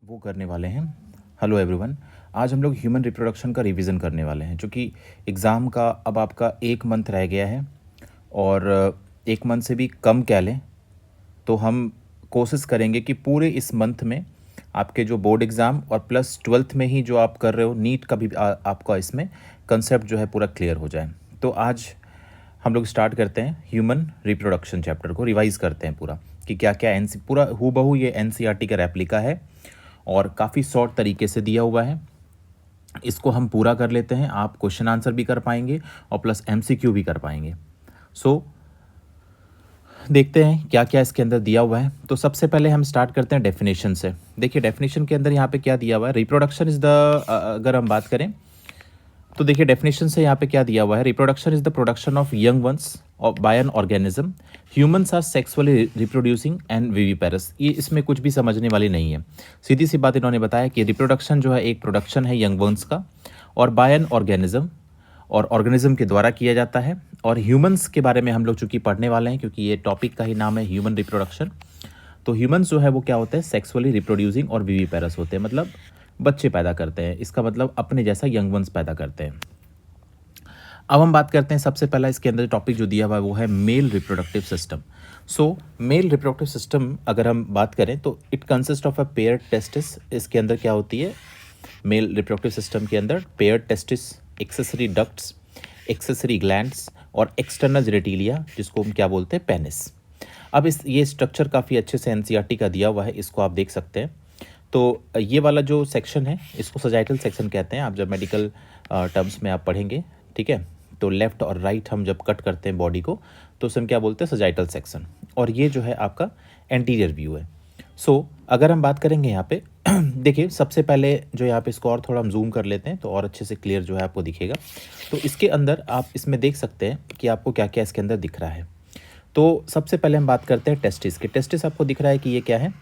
वो करने वाले हैं। हेलो एवरीवन, आज हम लोग ह्यूमन रिप्रोडक्शन का रिवीजन करने वाले हैं, क्योंकि एग्ज़ाम का अब आपका 1 मंथ रह गया है और 1 मंथ से भी कम कह लें तो हम कोशिश करेंगे कि पूरे इस मंथ में आपके जो बोर्ड एग्ज़ाम और प्लस 12th में ही जो आप कर रहे हो नीट का भी आपका इसमें कंसेप्ट जो है पूरा क्लियर हो जाए। तो आज हम लोग स्टार्ट करते हैं ह्यूमन रिप्रोडक्शन चैप्टर को, रिवाइज करते हैं पूरा कि क्या क्या पूरा हूबहू ये एनसीईआरटी का रेप्लिका है और काफ़ी शॉर्ट तरीके से दिया हुआ है। इसको हम पूरा कर लेते हैं, आप क्वेश्चन आंसर भी कर पाएंगे और प्लस एमसीक्यू भी कर पाएंगे। सो देखते हैं क्या क्या इसके अंदर दिया हुआ है। तो सबसे पहले हम स्टार्ट करते हैं डेफिनेशन से। देखिए डेफिनेशन के अंदर यहाँ पे क्या दिया हुआ है, रिप्रोडक्शन इज द, अगर हम बात करें तो देखिए डेफिनेशन से यहाँ पे क्या दिया हुआ है, reproduction is the production of young ones by an organism, humans are sexually reproducing and viviparous. ये इसमें कुछ भी समझने वाली नहीं है, सीधी सी बात इन्होंने बताया कि रिप्रोडक्शन जो है एक प्रोडक्शन है यंग वंस का और बाय एन ऑर्गेनिज्म, और ऑर्गेनिज्म के द्वारा किया जाता है। और ह्यूमंस के बारे में हम लोग चूंकि पढ़ने वाले हैं, क्योंकि ये टॉपिक का ही नाम है ह्यूमन रिप्रोडक्शन, तो ह्यूमंस जो है वो क्या होते हैं, सेक्सुअली रिप्रोड्यूसिंग और विविपेरस होते हैं, मतलब बच्चे पैदा करते हैं। इसका मतलब अपने जैसा यंग वंस पैदा करते हैं। अब हम बात करते हैं, सबसे पहला इसके अंदर टॉपिक जो दिया हुआ है वो है मेल रिप्रोडक्टिव सिस्टम। सो मेल रिप्रोडक्टिव सिस्टम अगर हम बात करें तो it consist of a pair testis. इसके अंदर क्या होती है, मेल रिप्रोडक्टिव सिस्टम के अंदर pair testis, accessory ducts, accessory glands और एक्सटर्नल जेनिटेलिया, जिसको हम क्या बोलते हैं, पेनिस। अब ये स्ट्रक्चर काफ़ी अच्छे से एनसीईआरटी का दिया हुआ है, इसको आप देख सकते हैं। तो ये वाला जो सेक्शन है इसको सजाइटल सेक्शन कहते हैं, आप जब मेडिकल टर्म्स में आप पढ़ेंगे, ठीक है। तो लेफ्ट और राइट हम जब कट करते हैं बॉडी को तो उसे हम क्या बोलते हैं, सजाइटल सेक्शन। और ये जो है आपका एंटीरियर व्यू है। सो अगर हम बात करेंगे यहाँ पे देखिए सबसे पहले जो यहाँ पे इसको और थोड़ा हम जूम कर लेते हैं तो और अच्छे से क्लियर जो है आपको दिखेगा। तो इसके अंदर आप इसमें देख सकते हैं कि आपको क्या क्या इसके अंदर दिख रहा है। तो सबसे पहले हम बात करते हैं टेस्टिस की। टेस्टिस आपको दिख रहा है कि ये क्या है,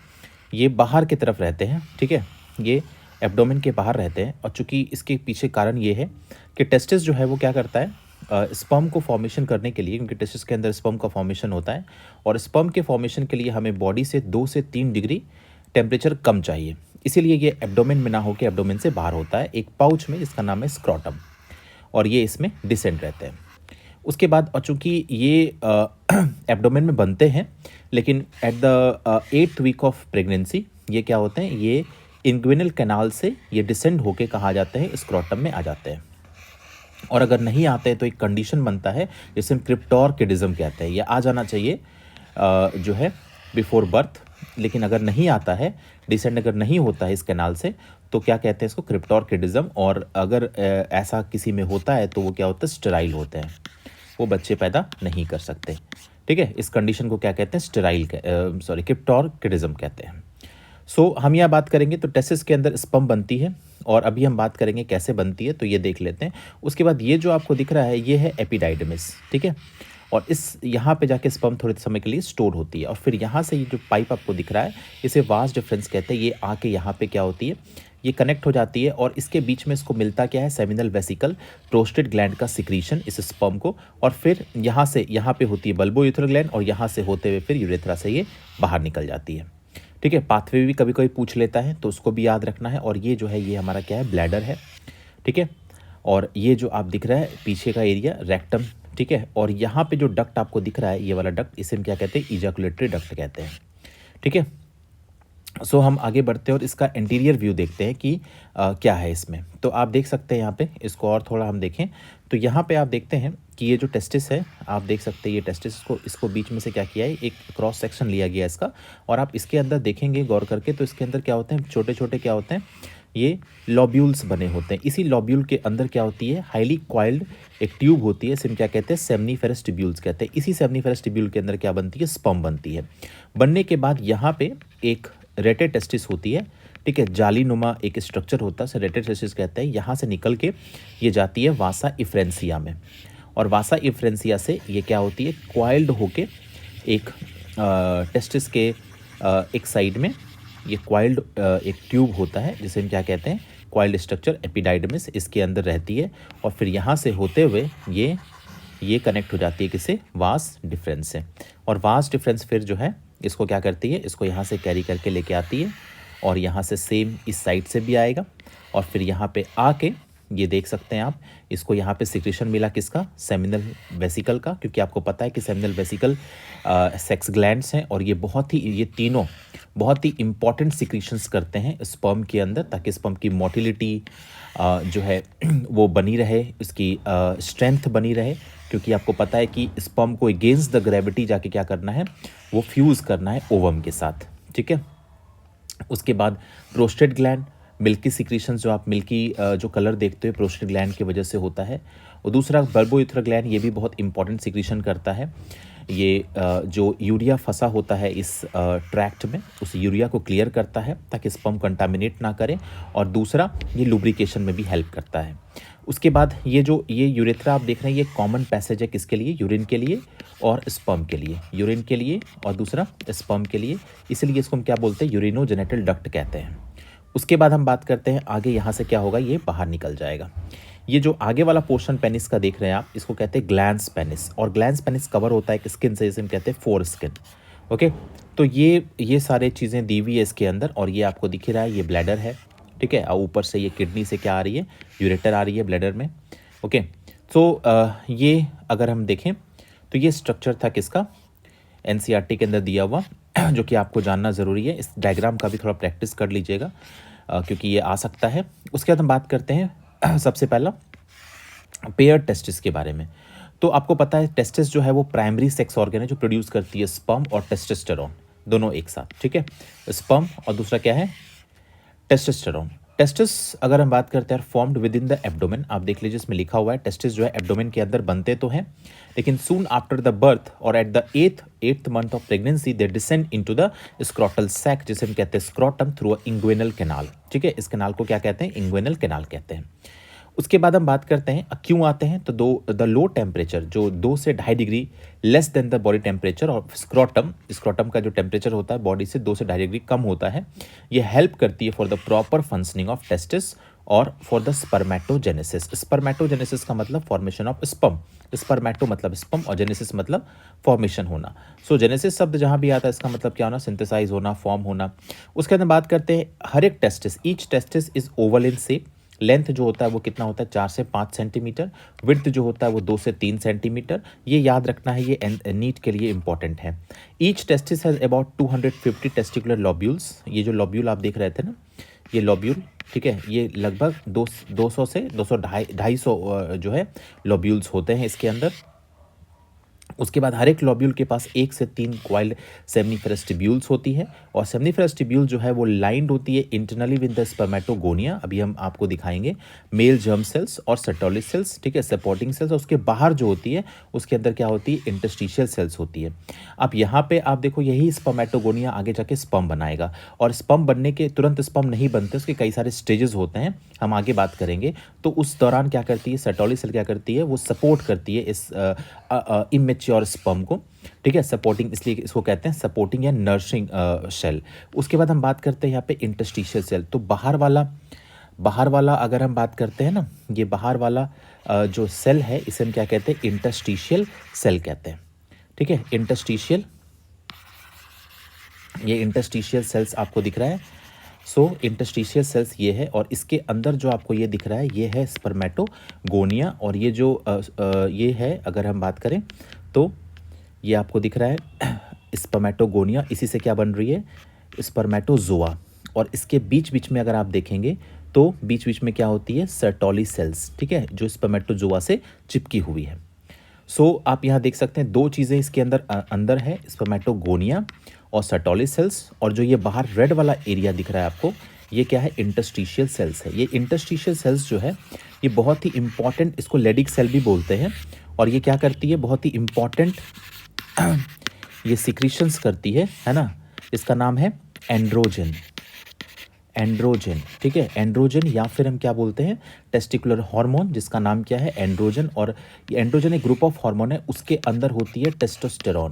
ये बाहर की तरफ रहते हैं, ठीक है, ये एब्डोमेन के बाहर रहते हैं। और चूंकि इसके पीछे कारण ये है कि टेस्टिस जो है वो क्या करता है, स्पर्म को फॉर्मेशन करने के लिए, क्योंकि टेस्टिस के अंदर स्पर्म का फॉर्मेशन होता है और स्पर्म के फॉर्मेशन के लिए हमें बॉडी से 2 से 3 डिग्री टेम्परेचर कम चाहिए, इसीलिए ये एब्डोमेन में ना होकर एब्डोमेन से बाहर होता है एक पाउच में जिसका नाम है स्क्रॉटम, और ये इसमें डिसेंट रहते हैं। उसके बाद और चूँकि ये एब्डोमेन में बनते हैं, लेकिन at the 8th week of pregnancy ये क्या होते हैं, ये इंग्विनल कैनाल से ये डिसेंड होके कहा जाते हैं स्क्रोटम में आ जाते हैं। और अगर नहीं आते हैं तो एक कंडीशन बनता है जिसे हम क्रिप्टोर्किडिज्म कहते हैं, ये आ जाना चाहिए जो है बिफोर बर्थ। लेकिन अगर नहीं आता है, डिसेंड अगर नहीं होता है इस कैनाल से, तो क्या कहते हैं इसको, क्रिप्टोर्किडिज्म। और अगर ऐसा किसी में होता है तो वो क्या होता है, स्टेराइल होते हैं, वो बच्चे पैदा नहीं कर सकते, ठीक है। इस कंडीशन को क्या कहते हैं, क्रिप्टोर्किडिज्म कहते हैं। सो हम यहाँ बात करेंगे तो टेस्टिस के अंदर स्पर्म बनती है, और अभी हम बात करेंगे कैसे बनती है, तो ये देख लेते हैं। उसके बाद ये जो आपको दिख रहा है ये है एपिडाइडमिस, ठीक है। और इस यहाँ पे जाके स्पर्म थोड़े समय के लिए स्टोर होती है, और फिर यहाँ से ये जो पाइप आपको दिख रहा है इसे वास डिफरेंस कहते हैं। ये आके यहाँ पे क्या होती है, ये कनेक्ट हो जाती है, और इसके बीच में इसको मिलता क्या है, सेमिनल वेसिकल, प्रोस्टेट ग्लैंड का सिक्रीशन इस स्पर्म को, और फिर यहाँ से यहाँ पे होती है बल्बो यूथर ग्लैंड, और यहाँ से होते हुए फिर यूरेथ्रा से ये बाहर निकल जाती है, ठीक है। पाथवे भी कभी कोई पूछ लेता है तो उसको भी याद रखना है। और ये जो है ये हमारा क्या है, ब्लैडर है, ठीक है। और ये जो आप दिख रहा है पीछे का एरिया, रेक्टम, ठीक है। और यहाँ पे जो डक्ट आपको दिख रहा है ये वाला डक्ट, इसे हम क्या कहते हैं, इजैकुलेटरी डक्ट कहते हैं, ठीक है। सो हम आगे बढ़ते हैं और इसका इंटीरियर व्यू देखते हैं कि क्या है इसमें। तो आप देख सकते हैं यहाँ पे, इसको और थोड़ा हम देखें तो यहाँ पे आप देखते हैं कि ये जो टेस्टिस है, आप देख सकते हैं ये टेस्टिस को, इसको बीच में से क्या किया है, एक क्रॉस सेक्शन लिया गया इसका। और आप इसके अंदर देखेंगे गौर करके तो इसके अंदर क्या होते हैं, छोटे छोटे क्या होते हैं, ये लॉब्यूल्स बने होते हैं। इसी लॉब्यूल के अंदर क्या होती है, हाईली क्वाइल्ड एक ट्यूब होती है, इसे क्या कहते हैं, सेमनीफेरस ट्यूब्यूल्स कहते हैं। इसी सेमनीफेरस ट्यूब्यूल के अंदर क्या बनती है, स्पर्म बनती है। बनने के बाद यहाँ पे एक रेटे टेस्टिस होती है, ठीक है, जाली नुमा एक स्ट्रक्चर होता है, रेटे टेस्टिस कहते हैं। यहाँ से निकल के ये जाती है वासा इफ्रेंसिया में, और वासा इफ्रेंसिया से ये क्या होती है, क्वाइल्ड होके एक टेस्टिस के एक साइड में ये क्वाइल्ड एक ट्यूब होता है जिसे हम क्या कहते हैं, क्वाइल्ड स्ट्रक्चर एपिडाइडमिस, इसके अंदर रहती है। और फिर यहाँ से होते हुए ये कनेक्ट हो जाती है किसे, वास डिफरेंस से। और वास डिफरेंस फिर जो है इसको क्या करती है, इसको यहाँ से कैरी करके लेके आती है और यहाँ से सेम इस साइड से भी आएगा और फिर यहाँ पे आके ये देख सकते हैं आप, इसको यहाँ पे सिक्रेशन मिला किसका, सेमिनल वेसिकल का, क्योंकि आपको पता है कि सेमिनल वेसिकल सेक्स ग्लैंड्स हैं और ये तीनों बहुत ही इंपॉर्टेंट सिक्रीशंस करते हैं स्पर्म के अंदर, ताकि स्पर्म की मोटिलिटी जो है वो बनी रहे, उसकी स्ट्रेंथ बनी रहे, क्योंकि आपको पता है कि स्पर्म को अगेंस्ट द ग्रेविटी जाके क्या करना है, वो फ्यूज़ करना है ओवम के साथ, ठीक है। उसके बाद प्रोस्टेट ग्लैंड, मिल्की सिक्रीशन, जो आप मिल्की जो कलर देखते हो प्रोस्टेट ग्लैंड की वजह से होता है। और दूसरा बल्बोयूथर ग्लैंड, ये भी बहुत इंपॉर्टेंट सिक्रीशन करता है। ये जो यूरिया फंसा होता है इस ट्रैक्ट में, उस यूरिया को क्लियर करता है ताकि स्पर्म कंटामिनेट ना करें, और दूसरा ये लुब्रिकेशन में भी हेल्प करता है। उसके बाद ये यूरेथ्रा आप देख रहे हैं, ये कॉमन पैसेज है किसके लिए, यूरिन के लिए और स्पर्म के लिए, यूरिन के लिए और दूसरा स्पर्म के लिए, इसलिए इसको हम क्या बोलते हैं, यूरिनोजेनिटल डक्ट कहते हैं। उसके बाद हम बात करते हैं आगे, यहाँ से क्या होगा, ये बाहर निकल जाएगा। ये जो आगे वाला पोर्शन पेनिस का देख रहे हैं आप, इसको कहते हैं ग्लैंस पेनिस, और ग्लैंस पेनिस कवर होता है एक स्किन से, जिसे हम कहते हैं फोर स्किन। ओके, तो ये सारे चीज़ें दी हुई है इसके अंदर, और ये आपको दिख रहा है, ये ब्लैडर है, ठीक है। और ऊपर से ये किडनी से क्या आ रही है, यूरेटर आ रही है ब्लैडर में। ओके, तो ये अगर हम देखें तो ये स्ट्रक्चर था किसका, एनसीईआरटी के अंदर दिया हुआ, जो कि आपको जानना ज़रूरी है। इस डायग्राम का भी थोड़ा प्रैक्टिस कर लीजिएगा, क्योंकि ये आ सकता है। उसके बाद हम बात करते हैं सबसे पहला पेयर टेस्टिस के बारे में। तो आपको पता है टेस्टिस जो है वो प्राइमरी सेक्स ऑर्गन है जो प्रोड्यूस करती है स्पर्म और टेस्टोस्टेरोन दोनों एक साथ, ठीक है। स्पर्म और दूसरा क्या है, टेस्टोस्टेरोन। टेस्टिस अगर हम बात करते हैं formed with in the abdomen, आप देख लीजिए इसमें लिखा हुआ है टेस्टिस जो है एब्डोमेन के अंदर बनते तो हैं, लेकिन सून आफ्टर द बर्थ और at the eighth month of pregnancy they descend into the scrotal sac, जिसे हम कहते हैं scrotum, through a inguinal canal, ठीक है। इस कैनाल को क्या कहते हैं, इंग्वेनल कैनाल कहते हैं। उसके बाद हम बात करते हैं क्यों आते हैं, तो द लो टेम्परेचर जो 2 से 2.5 degree less than the body temperature, और स्क्रोटम का जो टेम्परेचर होता है बॉडी से 2 से 2.5 डिग्री कम होता है, ये हेल्प करती है for the proper functioning of testis और फॉर द स्पर्मेटोजेनेसिस। स्पर्मेटोजेनेसिस का मतलब फॉर्मेशन ऑफ स्पर्म, स्पर्मेटो मतलब स्पर्म और जेनेसिस मतलब फॉर्मेशन होना। सो जेनेसिस शब्द जहाँ भी आता है इसका मतलब क्या होना, सिंथेसाइज होना, फॉर्म होना। उसके अंदर बात करते हैं हर एक testis, each testis is oval in shape, length जो होता है वो कितना होता है 4 से 5 सेंटीमीटर, विड्थ जो होता है वो 2 से 3 सेंटीमीटर। ये याद रखना है, ये नीट के लिए इंपॉर्टेंट है। Each testis has about 250 testicular lobules. ये जो लॉब्यूल आप देख रहे थे ना, ये लॉब्यूल, ठीक है, ये लगभग 200 से 250 जो है लॉब्यूल्स होते हैं इसके अंदर। उसके बाद हर एक लॉब्यूल के पास 1 से 3 क्वाइल्ड सेमनीफेरस ट्यूब्यूल्स होती है, और सेमनीफेरस ट्यूब्यूल जो है वो लाइंड होती है इंटरनली विद द स्पर्मेटोगोनिया, अभी हम आपको दिखाएंगे, मेल जर्म सेल्स और सर्टोलिस सेल्स, ठीक है, सपोर्टिंग सेल्स। और उसके बाहर जो होती है उसके अंदर क्या होती है, इंटरस्टिशियल सेल्स होती है। अब यहाँ पे आप देखो, यही स्पर्मेटोगोनिया आगे जाके स्पर्म बनाएगा, और स्पर्म बनने के तुरंत स्पर्म नहीं बनते, उसके कई सारे स्टेजेस होते हैं, हम आगे बात करेंगे। तो उस दौरान क्या करती है, सर्टोलिस सेल क्या करती है, वो सपोर्ट करती है इस इमेच्योर स्पर्म को, ठीक है, सपोर्टिंग, इसलिए इसको कहते हैं सपोर्टिंग या नर्सिंग सेल। उसके बाद हम बात करते हैं यहाँ पे इंटरस्टिशियल सेल। तो बाहर वाला अगर हम बात करते हैं ना, ये बाहर वाला जो सेल है इसे हम क्या कहते हैं, इंटरस्टिशियल सेल कहते हैं, ठीक है। ये इंटरस्टिशियल सेल्स आपको दिख रहा है। सो इंटरस्टिशियल सेल्स ये है, और इसके अंदर जो आपको ये दिख रहा है ये है स्पर्मेटोगोनिया, और ये जो ये है अगर हम बात करें तो ये आपको दिख रहा है स्पर्मेटोगोनिया, इसी से क्या बन रही है, स्पर्मेटोजोआ। और इसके बीच बीच में अगर आप देखेंगे तो बीच बीच में क्या होती है, सर्टोली सेल्स, ठीक है, जो स्पर्मेटोजोआ से चिपकी हुई है। सो आप यहाँ देख सकते हैं 2 चीज़ें इसके अंदर है, स्पर्मेटोगोनिया और सर्टोली सेल्स, और जो ये बाहर रेड वाला एरिया दिख रहा है आपको, ये क्या है, इंटरस्टिशियल सेल्स है। ये इंटरस्टिशियल सेल्स जो है ये बहुत ही इंपॉर्टेंट, इसको लेडिक सेल भी बोलते हैं, और ये क्या करती है, बहुत ही इंपॉर्टेंट ये सिक्रीशंस करती है ना। इसका नाम है एंड्रोजन, ठीक है, एंड्रोजन, या फिर हम क्या बोलते हैं, टेस्टिकुलर हार्मोन, जिसका नाम क्या है, एंड्रोजन। और ये एंड्रोजन एक ग्रुप ऑफ हार्मोन है, उसके अंदर होती है टेस्टोस्टेरोन,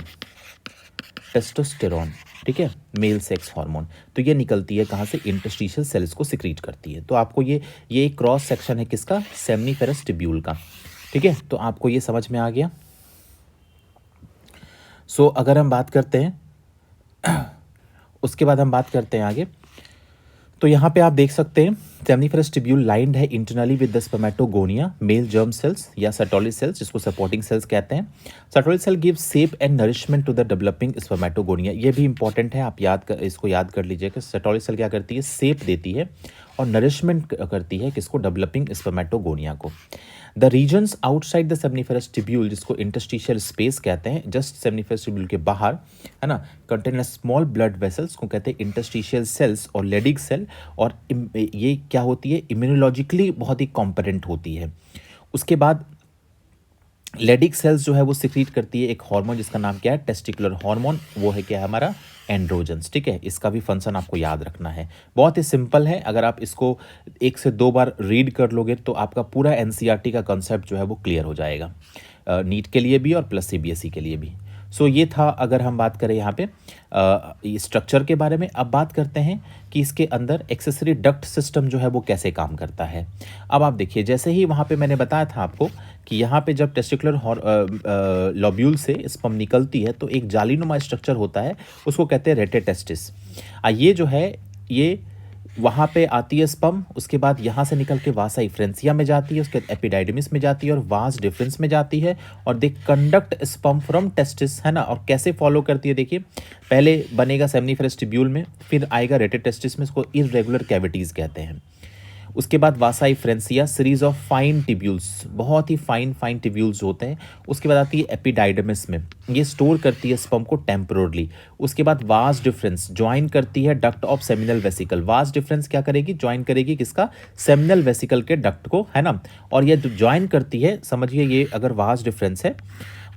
ठीक है, मेल सेक्स हार्मोन। तो ये निकलती है कहाँ से, इंटरस्टिशियल सेल्स को सिक्रीट करती है। तो आपको ये एक क्रॉस सेक्शन है किसका, सेमनीफेरस ट्यूब्यूल का, ठीक है। तो आपको ये समझ में आ गया। सो अगर हम बात करते हैं उसके बाद हम बात करते हैं आगे, तो यहाँ पे आप देख सकते हैं सेमनीफेरस ट्यूब्यूल लाइंड है internally with the spermatogonia male germ cells या सर्टोली सेल्स, जिसको सपोर्टिंग सेल्स कहते हैं। Sertoli cell give shape and nourishment to the developing spermatogonia. ये भी इंपॉर्टेंट है, आप इसको याद कर लीजिए कि सर्टोली सेल क्या करती है, शेप देती है और नरिशमेंट करती है किसको, डेवलपिंग स्पर्मेटोगोनिया को। The regions outside the seminiferous tubule, जिसको इंटरस्टिशियल स्पेस कहते हैं, जस्ट सेमनीफेरस ट्यूब्यूल के बाहर, है ना, कंटेन स्मॉल ब्लड वेसल्स को कहते हैं इंटरस्टिशियल सेल्स और लेडिक सेल। और ये क्या होती है, इम्यूनोलॉजिकली बहुत ही कॉम्पेटेंट होती है। उसके बाद लेडिक सेल्स जो है वो सिक्रीट करती है एक हार्मोन जिसका नाम क्या है, टेस्टिकुलर हार्मोन। वो है क्या है हमारा, एंड्रोजन्स। ठीक है, इसका भी फंक्शन आपको याद रखना है, बहुत ही सिंपल है। अगर आप इसको 1 से 2 बार रीड कर लोगे तो आपका पूरा एनसीईआरटी का कंसेप्ट जो है वो क्लियर हो जाएगा, नीट के लिए भी और प्लस सीबीएसई के लिए भी। सो ये था अगर हम बात करें यहाँ पे स्ट्रक्चर के बारे में। अब बात करते हैं कि इसके अंदर एक्सेसरी डक्ट सिस्टम जो है वो कैसे काम करता है। अब आप देखिए, जैसे ही वहाँ पे मैंने बताया था आपको कि यहाँ पे जब टेस्टिकुलर लॉब्यूल से स्पर्म निकलती है तो एक जालीनुमा स्ट्रक्चर होता है, उसको कहते हैं रेटेटेस्टिस। ये जो है ये वहाँ पे आती है स्पर्म, उसके बाद यहाँ से निकल के वासा इफ्रेंसिया में जाती है, उसके बाद एपिडाइडमिस में जाती है और वास डिफरेंस में जाती है। और they conduct sperm from testis, है ना। और कैसे फॉलो करती है, देखिए पहले बनेगा सेमनीफेरस ट्यूब्यूल में, फिर आएगा रेटेटेस्टिस में, इसको इर्रेगुलर कैविटीज़ कहते हैं। उसके बाद vasa efferentia, series of fine tubules, बहुत ही फाइन टिब्यूल्स होते हैं। उसके बाद आती है एपिडाइडमिस में, ये स्टोर करती है स्पर्म को टेम्पोरली। उसके बाद वास डिफरेंस ज्वाइन करती है duct of seminal vesicle. Vas deferens क्या करेगी, ज्वाइन करेगी किसका, सेमिनल वेसिकल के डक्ट को, है ना। और ये ज्वाइन करती है, समझिए ये अगर वास डिफरेंस है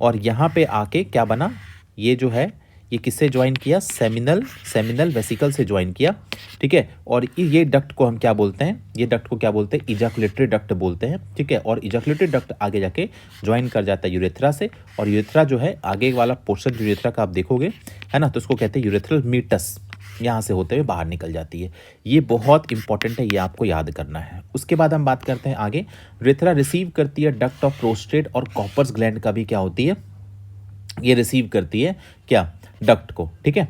और यहाँ पे आके क्या बना, ये जो है ये किससे ज्वाइन किया, सेमिनल वेसिकल से ज्वाइन किया। ठीक है, और ये डक्ट को हम क्या बोलते हैं, ये डक्ट को क्या बोलते हैं, इजैकुलेटरी डक्ट बोलते हैं। ठीक है, और इजैकुलेटरी डक्ट आगे जाके ज्वाइन कर जाता है यूरेथ्रा से, और यूरेथ्रा जो है आगे वाला पोर्शन यूरेथ्रा का आप देखोगे, है ना, तो उसको कहते हैं यूरेथ्रल मीटस, यहाँ से होते हुए बाहर निकल जाती है। ये बहुत इंपॉर्टेंट है, ये आपको याद करना है। उसके बाद हम बात करते हैं आगे, यूरेथ्रा रिसीव करती है डक्ट ऑफ प्रोस्टेट और कॉपर्स ग्लैंड का भी क्या होती है, ये रिसीव करती है क्या, डक्ट को। ठीक है,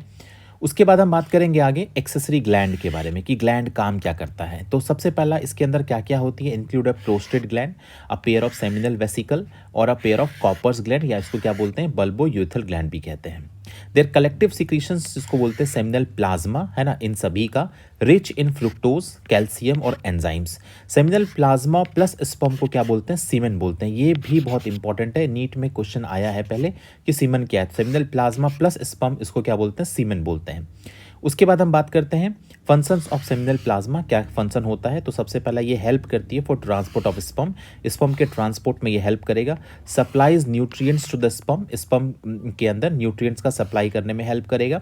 उसके बाद हम बात करेंगे आगे एक्सेसरी ग्लैंड के बारे में कि ग्लैंड काम क्या करता है। तो सबसे पहला इसके अंदर क्या क्या होती है, include a prostate gland, a pair of seminal vesicle और a pair of Cowper's gland, या इसको क्या बोलते हैं, बल्बो यूथल ग्लैंड भी कहते हैं। देयर कलेक्टिव सिक्रीशंस जिसको बोलते हैं सेमिनल प्लाज्मा, है ना, इन सभी का रिच इन फ्रुक्टोज, कैल्शियम और enzymes. Seminal plasma plus sperm को क्या बोलते हैं, सीमेन बोलते हैं। ये भी बहुत इंपॉर्टेंट है, नीट में क्वेश्चन आया है पहले कि सीमेन क्या है, सेमिनल प्लाज्मा प्लस स्पर्म, इसको क्या बोलते हैं, सीमेन बोलते हैं। उसके बाद हम बात करते हैं फंक्शंस ऑफ सेमिनल प्लाज्मा, क्या फंक्शन होता है। तो सबसे पहला ये हेल्प करती है for transport of sperm, sperm के ट्रांसपोर्ट में ये हेल्प करेगा। Supplies nutrients to the sperm, sperm के अंदर न्यूट्रिएंट्स का सप्लाई करने में हेल्प करेगा।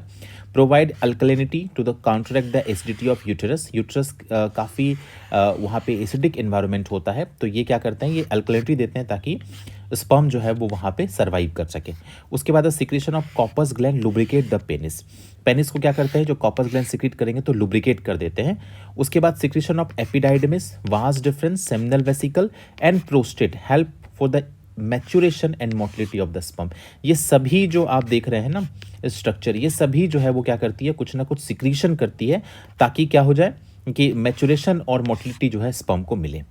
Provide alkalinity to the counteract the acidity of uterus, uterus काफ़ी वहाँ पे एसिडिक इन्वायरमेंट होता है, तो ये क्या करते हैं, ये अल्कलिनिटी देते हैं ताकि स्पर्म जो है वो वहाँ पे सर्वाइव कर सके। उसके बाद secretion of Cowper's gland lubricate the penis, penis को क्या करते हैं, जो कॉपर्स ग्लैंड सिक्रीट करेंगे तो लुब्रिकेट कर देते हैं। उसके बाद secretion of epididymis, vas deferens, seminal vesicle and prostate help for the maturation and motility of the sperm. ये सभी जो आप देख रहे हैं ना स्ट्रक्चर, ये सभी जो है वो क्या करती है, कुछ ना कुछ सिक्रीशन करती है ताकि क्या हो जाए कि मैच्योरेशन और मोटिलिटी जो है स्पर्म को मिले।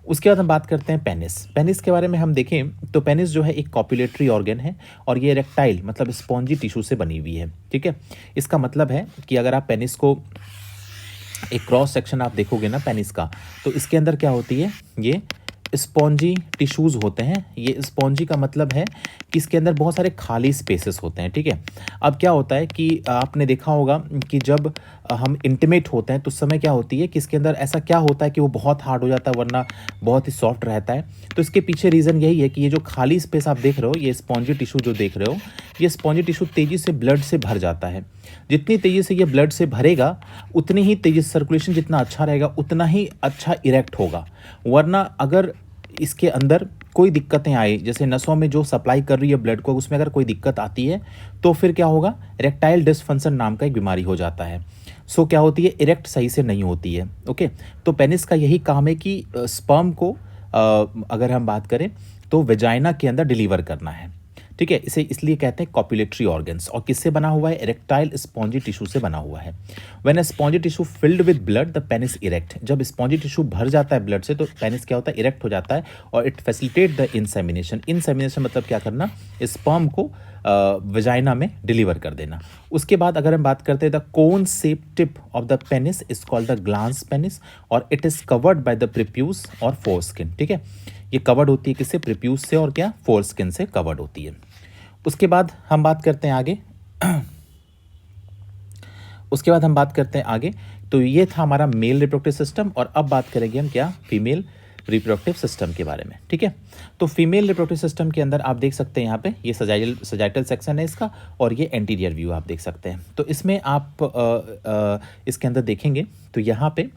उसके बाद हम बात करते हैं पेनिस। पेनिस के बारे में हम देखें तो पेनिस जो है एक कॉपुलेटरी ऑर्गन है और ये रेक्टाइल मतलब स्पॉन्जी टिश्यू से बनी हुई है। ठीक है, इसका मतलब है कि अगर आप पेनिस को एक क्रॉस सेक्शन आप देखोगे ना पेनिस का, तो इसके अंदर क्या होती है, ये स्पॉन्जी टिश्यूज़ होते हैं। ये स्पॉन्जी का मतलब है कि इसके अंदर बहुत सारे खाली स्पेसेस होते हैं। ठीक है, अब क्या होता है कि आपने देखा होगा कि जब हम इंटीमेट होते हैं तो उस समय क्या होती है कि इसके अंदर ऐसा क्या होता है कि वो बहुत हार्ड हो जाता है वरना बहुत ही सॉफ्ट रहता है। तो इसके पीछे रीज़न यही है कि ये जो खाली स्पेस आप देख रहे हो, ये स्पॉन्जी टिश्यू जो देख रहे हो, ये स्पॉन्जी टिश्यू तेज़ी से ब्लड से भर जाता है। जितनी तेज़ी से ये ब्लड से भरेगा उतनी ही तेज़ी सर्कुलेशन जितना अच्छा रहेगा उतना ही अच्छा इरेक्ट होगा। वरना अगर इसके अंदर कोई दिक्कतें आए, जैसे नसों में जो सप्लाई कर रही है ब्लड को उसमें अगर कोई दिक्कत आती है तो फिर क्या होगा, इरेक्टाइल डिसफंक्शन नाम का एक बीमारी हो जाता है। सो क्या होती है, इरेक्ट सही से नहीं होती है। ओके, तो पेनिस का यही काम है कि स्पर्म को अगर हम बात करें तो वेजाइना के अंदर डिलीवर करना है। ठीक है। इसे इसलिए कहते हैं कॉपुलेटरी ऑर्गन्स। और किससे बना हुआ है? इरेक्टाइल स्पॉन्जी टिश्यू से बना हुआ है। When a spongy tissue filled with blood the penis erect. जब स्पॉन्जी टिश्यू भर जाता है ब्लड से तो पेनिस क्या होता है? इरेक्ट हो जाता है और it facilitate the insemination. Insemination मतलब क्या करना? स्पर्म को वजाइना में डिलीवर कर देना। उसके बाद अगर हम बात करते हैं the cone shape tip of the penis is called the glans penis और it is covered by the prepuce और फोरस्किन। ठीक है, ये कवर्ड होती है किससे? प्रिप्यूस से और क्या? फोरस्किन से कवर्ड होती है। उसके बाद हम बात करते हैं आगे उसके बाद हम बात करते हैं आगे। तो ये था हमारा मेल रिप्रोडक्टिव सिस्टम और अब बात करेंगे हम क्या? फीमेल रिप्रोडक्टिव सिस्टम के बारे में। ठीक है, तो फीमेल रिप्रोडक्टिव सिस्टम के अंदर आप देख सकते हैं यहाँ पे ये सजाइटल सेक्शन है इसका और ये एंटीरियर व्यू आप देख सकते हैं। तो इसमें आप इसके अंदर देखेंगे तो यहाँ पे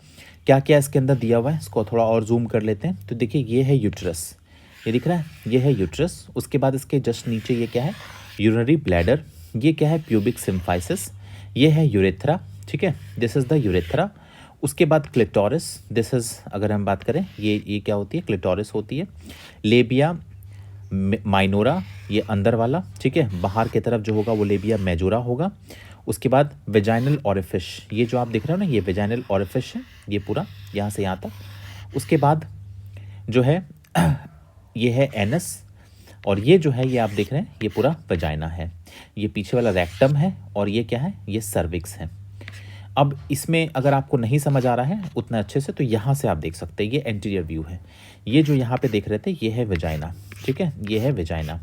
क्या क्या इसके अंदर दिया हुआ है, इसको थोड़ा और जूम कर लेते हैं। तो देखिए ये है यूट्रस, ये दिख रहा है, ये है यूट्रस। उसके बाद इसके जस्ट नीचे ये क्या है? Urinary bladder. ये क्या है? Pubic symphysis. ये है यूरेथ्रा। ठीक है, दिस इज द यूरेथ्रा। उसके बाद क्लिटोरिस, दिस इज, अगर हम बात करें ये क्या होती है? क्लिटोरिस होती है। लेबिया माइनोरा, ये अंदर वाला। ठीक है, बाहर की तरफ जो होगा वो लेबिया मेजोरा होगा। उसके बाद वेजाइनल ऑरिफिस, ये जो आप देख रहे हो ना, ये वेजाइनल ऑरिफिस है, ये पूरा यहाँ से यहाँ तक। उसके बाद जो है ये है एनस और ये जो है ये आप देख रहे हैं ये पूरा वेजाइना है। ये पीछे वाला रेक्टम है और ये क्या है? ये सर्विक्स है। अब इसमें अगर आपको नहीं समझ आ रहा है उतना अच्छे से तो यहाँ से आप देख सकते हैं, ये एंटीरियर व्यू है। ये जो यहाँ पे देख रहे थे ये है वेजाइना। ठीक है, ये है वेजाइना।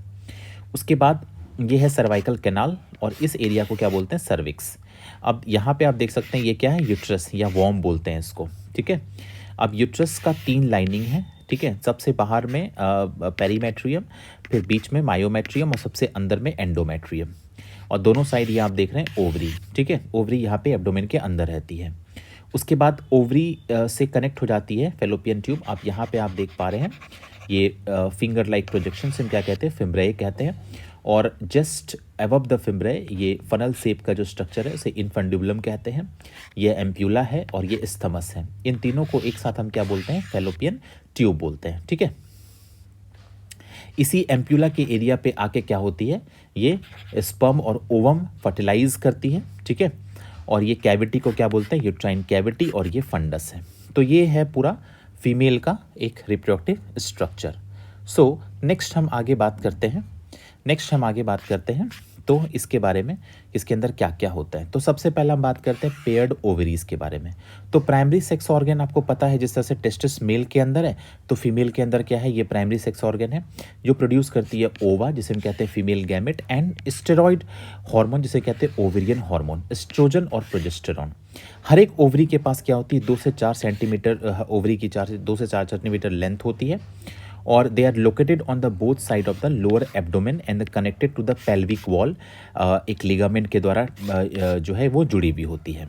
उसके बाद ये है सर्वाइकल कैनाल और इस एरिया को क्या बोलते हैं? सर्विक्स। अब यहाँ पे आप देख सकते हैं ये क्या है? यूट्रस या वॉर्म बोलते हैं इसको। ठीक है, अब यूट्रस का 3 लाइनिंग है। ठीक है, सबसे बाहर में पेरीमेट्रियम, फिर बीच में मायोमेट्रियम और सबसे अंदर में एंडोमेट्रियम और दोनों साइड ये आप देख रहे हैं ओवरी। ठीक है, ओवरी यहाँ पे एब्डोमेन के अंदर रहती है। उसके बाद ओवरी से कनेक्ट हो जाती है फेलोपियन ट्यूब। आप यहाँ पे आप देख पा रहे हैं ये फिंगर लाइक प्रोजेक्शन से क्या कहते हैं? फिम्ब्रे कहते हैं। और जस्ट अबव द फिम्ब्रे ये फनल शेप का जो स्ट्रक्चर है उसे इनफंडिबुलम कहते हैं। ये एम्प्यूला है और ये स्थमस है। इन तीनों को एक साथ हम क्या बोलते हैं? फेलोपियन ट्यूब बोलते हैं। ठीक है, इसी एम्प्यूला के एरिया पे आके क्या होती है? ये स्पर्म और ओवम फर्टिलाइज करती है। ठीक है, और ये कैविटी को क्या बोलते हैं? यूट्राइन कैविटी और ये फंडस है। तो ये है पूरा फीमेल का एक रिप्रोडक्टिव स्ट्रक्चर। सो नेक्स्ट हम आगे बात करते हैं तो इसके बारे में इसके अंदर क्या क्या होता है। तो सबसे पहला हम बात करते हैं पेयर्ड ओवरीज के बारे में। तो प्राइमरी सेक्स ऑर्गन आपको पता है, जिस तरह से टेस्टिस मेल के अंदर है तो फीमेल के अंदर क्या है? ये प्राइमरी सेक्स ऑर्गन है जो प्रोड्यूस करती है ओवा जिसे हम कहते हैं female gamete and steroid hormone जिसे कहते हैं ओवेरियन हार्मोन, एस्ट्रोजन और प्रोजेस्टेरॉन। हर एक ओवरी के पास क्या होती है? 2 से 4 सेंटीमीटर ओवरी की 2 से 4 सेंटीमीटर लेंथ होती है और they are located on the both side of the lower abdomen and connected to the pelvic wall. एक लिगामेंट के द्वारा जो है वो जुड़ी हुई होती है।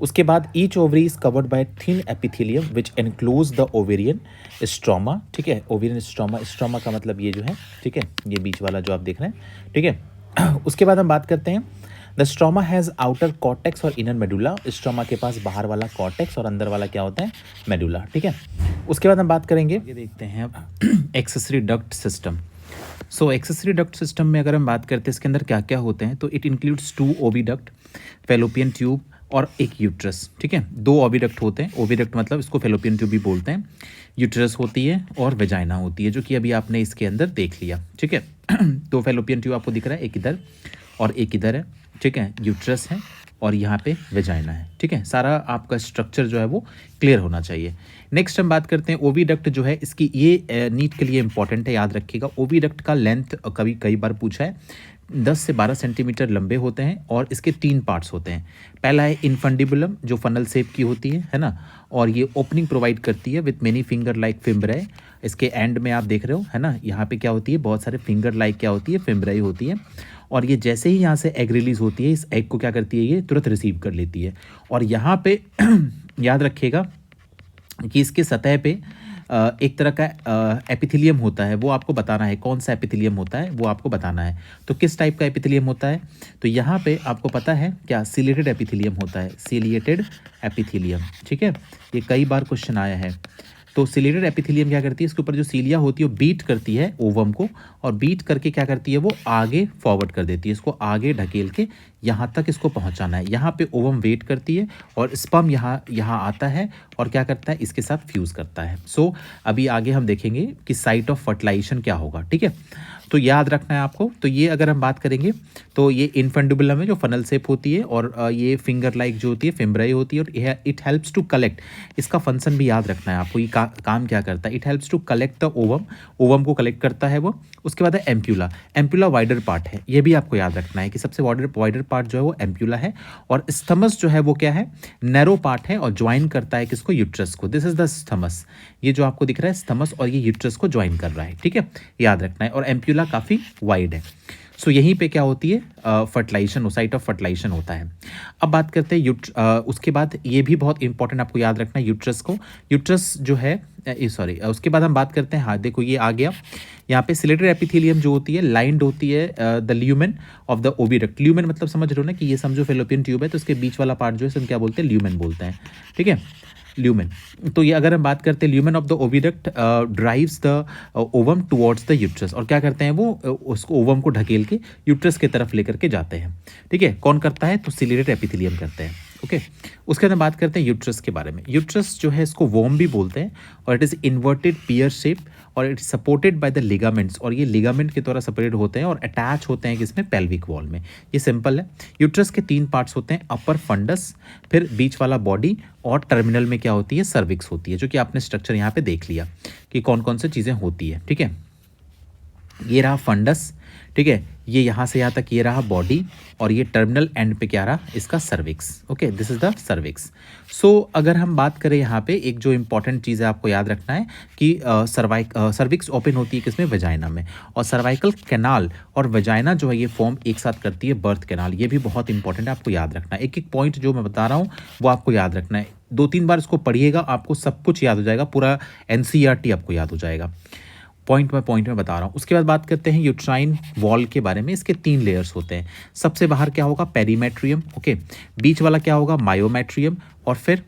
उसके बाद each ovary is covered bye thin epithelium which enclose the ovarian stroma. ठीक है, ओवेरियन स्ट्रोमा का मतलब ये जो है, ठीक है, ये बीच वाला जो आप देख रहे हैं। ठीक है, उसके बाद हम बात करते हैं the stroma has outer cortex और इनर मेडुला। स्ट्रोमा के पास बाहर वाला कॉर्टेक्स और अंदर वाला क्या होता है? मेडुला। ठीक है, उसके बाद हम बात करेंगे, ये देखते हैं अब एक्सेसरी डक्ट सिस्टम। सो एक्सेसरी डक्ट सिस्टम में अगर हम बात करते हैं इसके अंदर क्या क्या होते हैं तो it includes 2 oviduct, fallopian tube और एक यूट्रस। ठीक है, 2 ओविडक्ट होते हैं। ओविडक्ट मतलब इसको फेलोपियन ट्यूब भी बोलते हैं। यूट्रस होती है और वेजाइना होती है जो कि अभी आपने इसके अंदर देख लिया। ठीक है, तो फेलोपियन ट्यूब आपको दिख रहा है, एक इधर और एक इधर है। ठीक है, यूट्रस है और यहाँ पे वेजाइना है। ठीक है, सारा आपका स्ट्रक्चर जो है वो क्लियर होना चाहिए। नेक्स्ट हम बात करते हैं ओविडक्ट जो है, इसकी ये नीट के लिए इंपॉर्टेंट है, याद रखिएगा। ओविडक्ट का लेंथ कई बार पूछा है, 10 से 12 सेंटीमीटर लंबे होते हैं और इसके 3 पार्ट्स होते हैं। पहला है इनफंडिबुलम जो फनल शेप की होती है ना, और ये ओपनिंग प्रोवाइड करती है with many finger like fimbriae. इसके एंड में आप देख रहे हो है ना, यहाँ पे क्या होती है? बहुत सारे फिंगर लाइक क्या होती है? फिम्ब्रे होती है। और ये जैसे ही यहाँ से एग रिलीज होती है, इस एग को क्या करती है? ये तुरंत रिसीव कर लेती है। और यहाँ पे याद रखिएगा कि इसके सतह पे एक तरह का एपिथेलियम होता है, वो आपको बताना है कौन सा एपिथेलियम होता है, वो आपको बताना है। तो किस टाइप का एपिथेलियम होता है? तो यहाँ पे आपको पता है क्या? सिलिएटेड एपिथेलियम होता है, सिलिएटेड एपिथेलियम। ठीक है, ये कई बार क्वेश्चन आया है। तो सिलेटेड एपिथेलियम क्या करती है, इसके ऊपर जो सीलिया होती है वो बीट करती है ओवम को, और बीट करके क्या करती है वो आगे फॉरवर्ड कर देती है, इसको आगे ढकेल के यहाँ तक इसको पहुँचाना है। यहाँ पे ओवम वेट करती है और स्पर्म यहाँ आता है और क्या करता है, इसके साथ फ्यूज़ करता है। सो अभी आगे हम देखेंगे कि साइट ऑफ फर्टिलाइजेशन क्या होगा, ठीक है। तो याद रखना है आपको। तो ये अगर हम बात करेंगे तो ये इन्फेंडुबुलम है जो फनल शेप होती है, और ये फिंगर लाइक जो होती है फिम्ब्राई होती है, और इट हेल्प्स टू कलेक्ट, इसका फंक्शन भी याद रखना है आपको, ये काम क्या करता है। It helps to collect the ovum, ovum को कलेक्ट करता है वो। उसके बाद है एम्प्यूला, एम्प्यूला वाइडर पार्ट है, ये भी आपको याद रखना है कि सबसे वाइडर पार्ट जो है वो एम्प्यूला है, और स्थमस जो है वो क्या है, नैरो पार्ट है, और ज्वाइन करता है किसको, यूट्रस को। दिस इज द स्थमस, ये जो आपको दिख रहा है स्थमस, और ये यूट्रस को ज्वाइन कर रहा है, ठीक है, याद रखना है। और एम्प्यूला काफ़ी वाइड है। सो यहीं पे क्या होती है, फर्टिलाइजेशन, साइट ऑफ फर्टिलाइजेशन होता है। अब बात करते हैं उसके बाद ये भी बहुत इंपॉर्टेंट आपको याद रखना है यूट्रस को। यूट्रस जो है सॉरी, उसके बाद हम बात करते हैं, हाँ देखो ये आ गया, यहाँ पे सिलेटेड एपिथेलियम जो होती है लाइंड होती है the lumen of the oviduct. Lumen मतलब समझ रहे हो ना, कि ये समझो फेलोपियन ट्यूब है, तो इसके बीच वाला पार्ट जो है हम क्या बोलते हैं, ल्यूमेन बोलते हैं, ठीक है, ल्यूमेन। तो ये अगर हम बात करते हैं lumen of the oviduct drives the ovum towards the uterus, और क्या करते हैं वो उसको ओवम को ढकेल के यूट्रस की तरफ लेकर के जाते हैं, ठीक है। कौन करता है, तो सिलेटेड एपिथेलियम करते हैं, ओके। उसके बाद बात करते हैं यूट्रस के बारे में। यूट्रस जो है इसको वोम भी बोलते हैं, और it is inverted pear shape, और it supported by the ligaments, और ये लिगामेंट के द्वारा सेपरेट होते हैं और अटैच होते हैं किसमें, पेल्विक वॉल में। ये सिंपल है। यूट्रस के 3 पार्ट्स होते हैं, अपर फंडस, फिर बीच वाला बॉडी, और टर्मिनल में क्या होती है, सर्विक्स होती है, जो कि आपने स्ट्रक्चर यहाँ पे देख लिया कि कौन कौन से चीज़ें होती है, ठीक है। ये रहा फंडस, ठीक है, ये यहाँ से यहाँ तक ये रहा बॉडी, और ये टर्मिनल एंड पे क्या रहा, इसका cervix, okay, this is the cervix. So अगर हम बात करें यहाँ पे एक जो इंपॉर्टेंट चीज़ है आपको याद रखना है कि सर्विक्स ओपन होती है किसमें, वेजाइना में, और सर्वाइकल कैनाल और वेजाइना जो है ये फॉर्म एक साथ करती है बर्थ कैनाल। ये भी बहुत इंपॉर्टेंट है, आपको याद रखना है। एक एक पॉइंट जो मैं बता रहा हूँ वो आपको याद रखना है, 2-3 बार इसको पढ़िएगा, आपको सब कुछ याद हो जाएगा, पूरा एनसीईआरटी आपको याद हो जाएगा। पॉइंट में बता रहा हूँ। उसके बाद बात करते हैं यूट्राइन वॉल के बारे में। इसके 3 लेयर्स होते हैं। सबसे बाहर क्या होगा, पेरीमेट्रियम, ओके, बीच वाला क्या होगा, मायोमेट्रियम, और फिर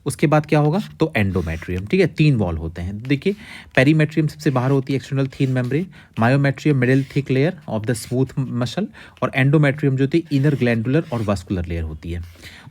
उसके बाद क्या होगा, तो एंडोमेट्रियम, ठीक है। 3 वॉल होते हैं। देखिए, पेरीमेट्रियम सबसे बाहर होती है, external thin membrane, myometrium middle thick layer of the smooth muscle, और एंडोमेट्रियम जो होती है इनर ग्लैंडुलर और वास्कुलर लेयर होती है।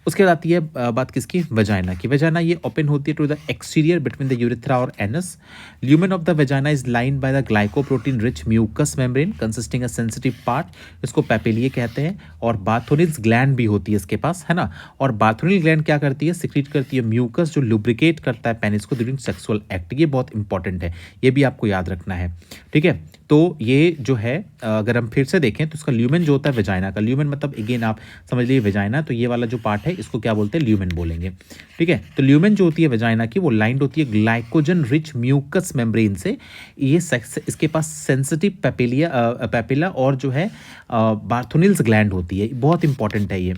उसके बाद आती है बात किसकी, वेजाइना की। वेजाइना ये ओपन होती है to the exterior between the urethra और anus. Lumen of the vagina is lined by the glycoprotein rich mucus membrane consisting a sensitive part, इसको पेपिलिए कहते हैं। और बार्थोनिल्स ग्लैंड भी होती है इसके पास, है ना। और बार्थोनिल ग्लैंड क्या करती है, सिक्रीट करती है म्यूकस जो लुब्रिकेट करता है पेनिस को ड्यूरिंग सेक्सुअल एक्ट। ये बहुत इंपॉर्टेंट है, ये भी आपको याद रखना है, ठीक है। तो ये जो है अगर हम फिर से देखें तो इसका ल्यूमेन जो होता है वेजाइना का, ल्यूमेन मतलब अगेन आप समझ लीजिए वेजाइना, तो ये वाला जो पार्ट है इसको क्या बोलते हैं, ल्यूमेन बोलेंगे, ठीक है। तो ल्यूमेन जो होती है वेजाइना की वो लाइंड होती है ग्लाइकोजन रिच म्यूकस मेम्ब्रेन से। ये इसके पास सेंसिटिव पेपिला और जो है बार्थोनिल्स ग्लैंड होती है, बहुत इंपॉर्टेंट है ये।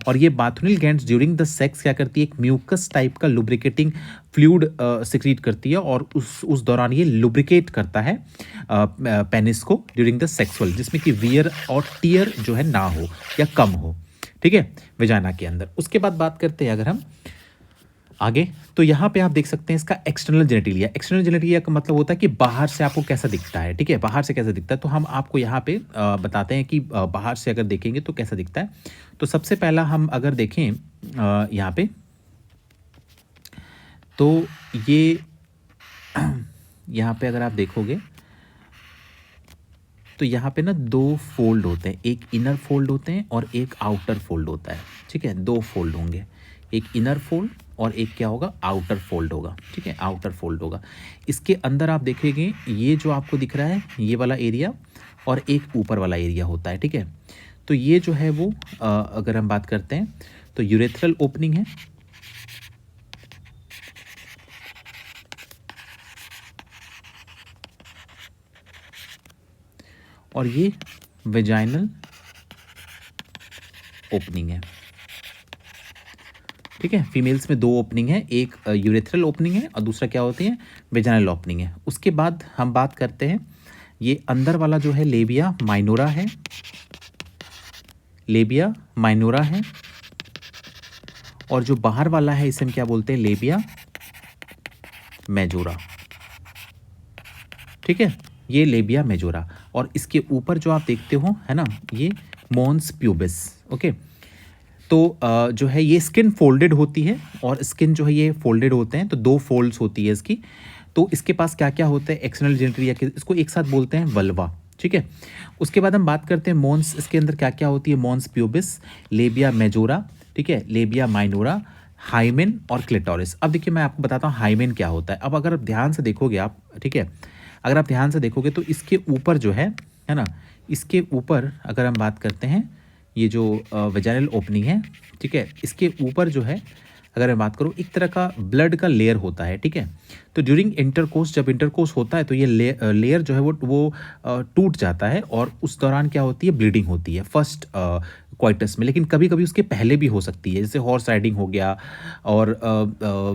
और ये बार्थोनिल ग्लैंड्स ड्यूरिंग द सेक्स क्या करती है, एक म्यूकस टाइप का लुब्रिकेटिंग फ्लूइड सिक्रीट करती है, और उस दौरान ये लुब्रिकेट करता है पेनिस को ड्यूरिंग द सेक्सुअल, जिसमें कि वियर और टियर जो है ना हो या कम हो, ठीक है, वेजाइना के अंदर। उसके बाद बात करते हैं अगर हम आगे, तो यहाँ पे आप देख सकते हैं इसका एक्सटर्नल जेनेटिलिया। एक्सटर्नल जेनेटिलिया का मतलब होता है कि बाहर से आपको कैसा दिखता है, ठीक है, बाहर से कैसा दिखता है। तो हम आपको यहाँ पे बताते हैं कि बाहर से अगर देखेंगे तो कैसा दिखता है। तो सबसे पहला हम अगर देखें यहाँ पे, तो ये यहाँ पे अगर आप देखोगे तो यहाँ पे ना 2 फोल्ड होते हैं, एक इनर फोल्ड होते हैं और एक आउटर फोल्ड होता है, ठीक है। 2 फोल्ड होंगे, एक इनर फोल्ड और एक क्या होगा, आउटर फोल्ड होगा, ठीक है, आउटर फोल्ड होगा। इसके अंदर आप देखेंगे ये जो आपको दिख रहा है ये वाला एरिया और एक ऊपर वाला एरिया होता है, ठीक है। तो ये जो है वो अगर हम बात करते हैं तो यूरेथ्रल ओपनिंग है, और ये वेजाइनल ओपनिंग है, ठीक है। फीमेल्स में 2 ओपनिंग है, एक यूरेथ्रल ओपनिंग है और दूसरा क्या होती है, वेजाइनल ओपनिंग है। उसके बाद हम बात करते हैं ये अंदर वाला जो है लेबिया माइनोरा है, लेबिया माइनोरा है, और जो बाहर वाला है इसे हम क्या बोलते हैं, लेबिया मेजोरा, ठीक है, ये लेबिया मेजोरा। और इसके ऊपर जो आप देखते हो है ना, ये मॉन्स प्यूबिस। ओके, तो जो है ये स्किन फोल्डेड होती है, और स्किन जो है ये फोल्डेड होते हैं, तो 2 फोल्ड्स होती है इसकी। तो इसके पास क्या क्या होता है, एक्सटर्नल जेनिटल, या इसको एक साथ बोलते हैं वल्वा, ठीक है। उसके बाद हम बात करते हैं मॉन्स, इसके अंदर क्या क्या होती है, मॉन्स प्यूबिस, लेबिया मेजोरा, ठीक है, लेबिया माइनोरा, हाइमेन और क्लिटोरिस। अब देखिए मैं आपको बताता हूँ हाइमेन क्या होता है। अब अगर आप ध्यान से देखोगे आप, ठीक है, अगर आप ध्यान से देखोगे तो इसके ऊपर जो है ना, इसके ऊपर अगर हम बात करते हैं, ये जो वेजाइनल ओपनिंग है, ठीक है, इसके ऊपर जो है अगर मैं बात करूँ, एक तरह का ब्लड का लेयर होता है, ठीक है। तो ड्यूरिंग इंटरकोर्स, जब इंटरकोर्स होता है तो ये लेयर जो है वो टूट जाता है, और उस दौरान क्या होती है, ब्लीडिंग होती है फर्स्ट क्वाइटस में। लेकिन कभी कभी उसके पहले भी हो सकती है, जैसे हॉर्स राइडिंग हो गया, और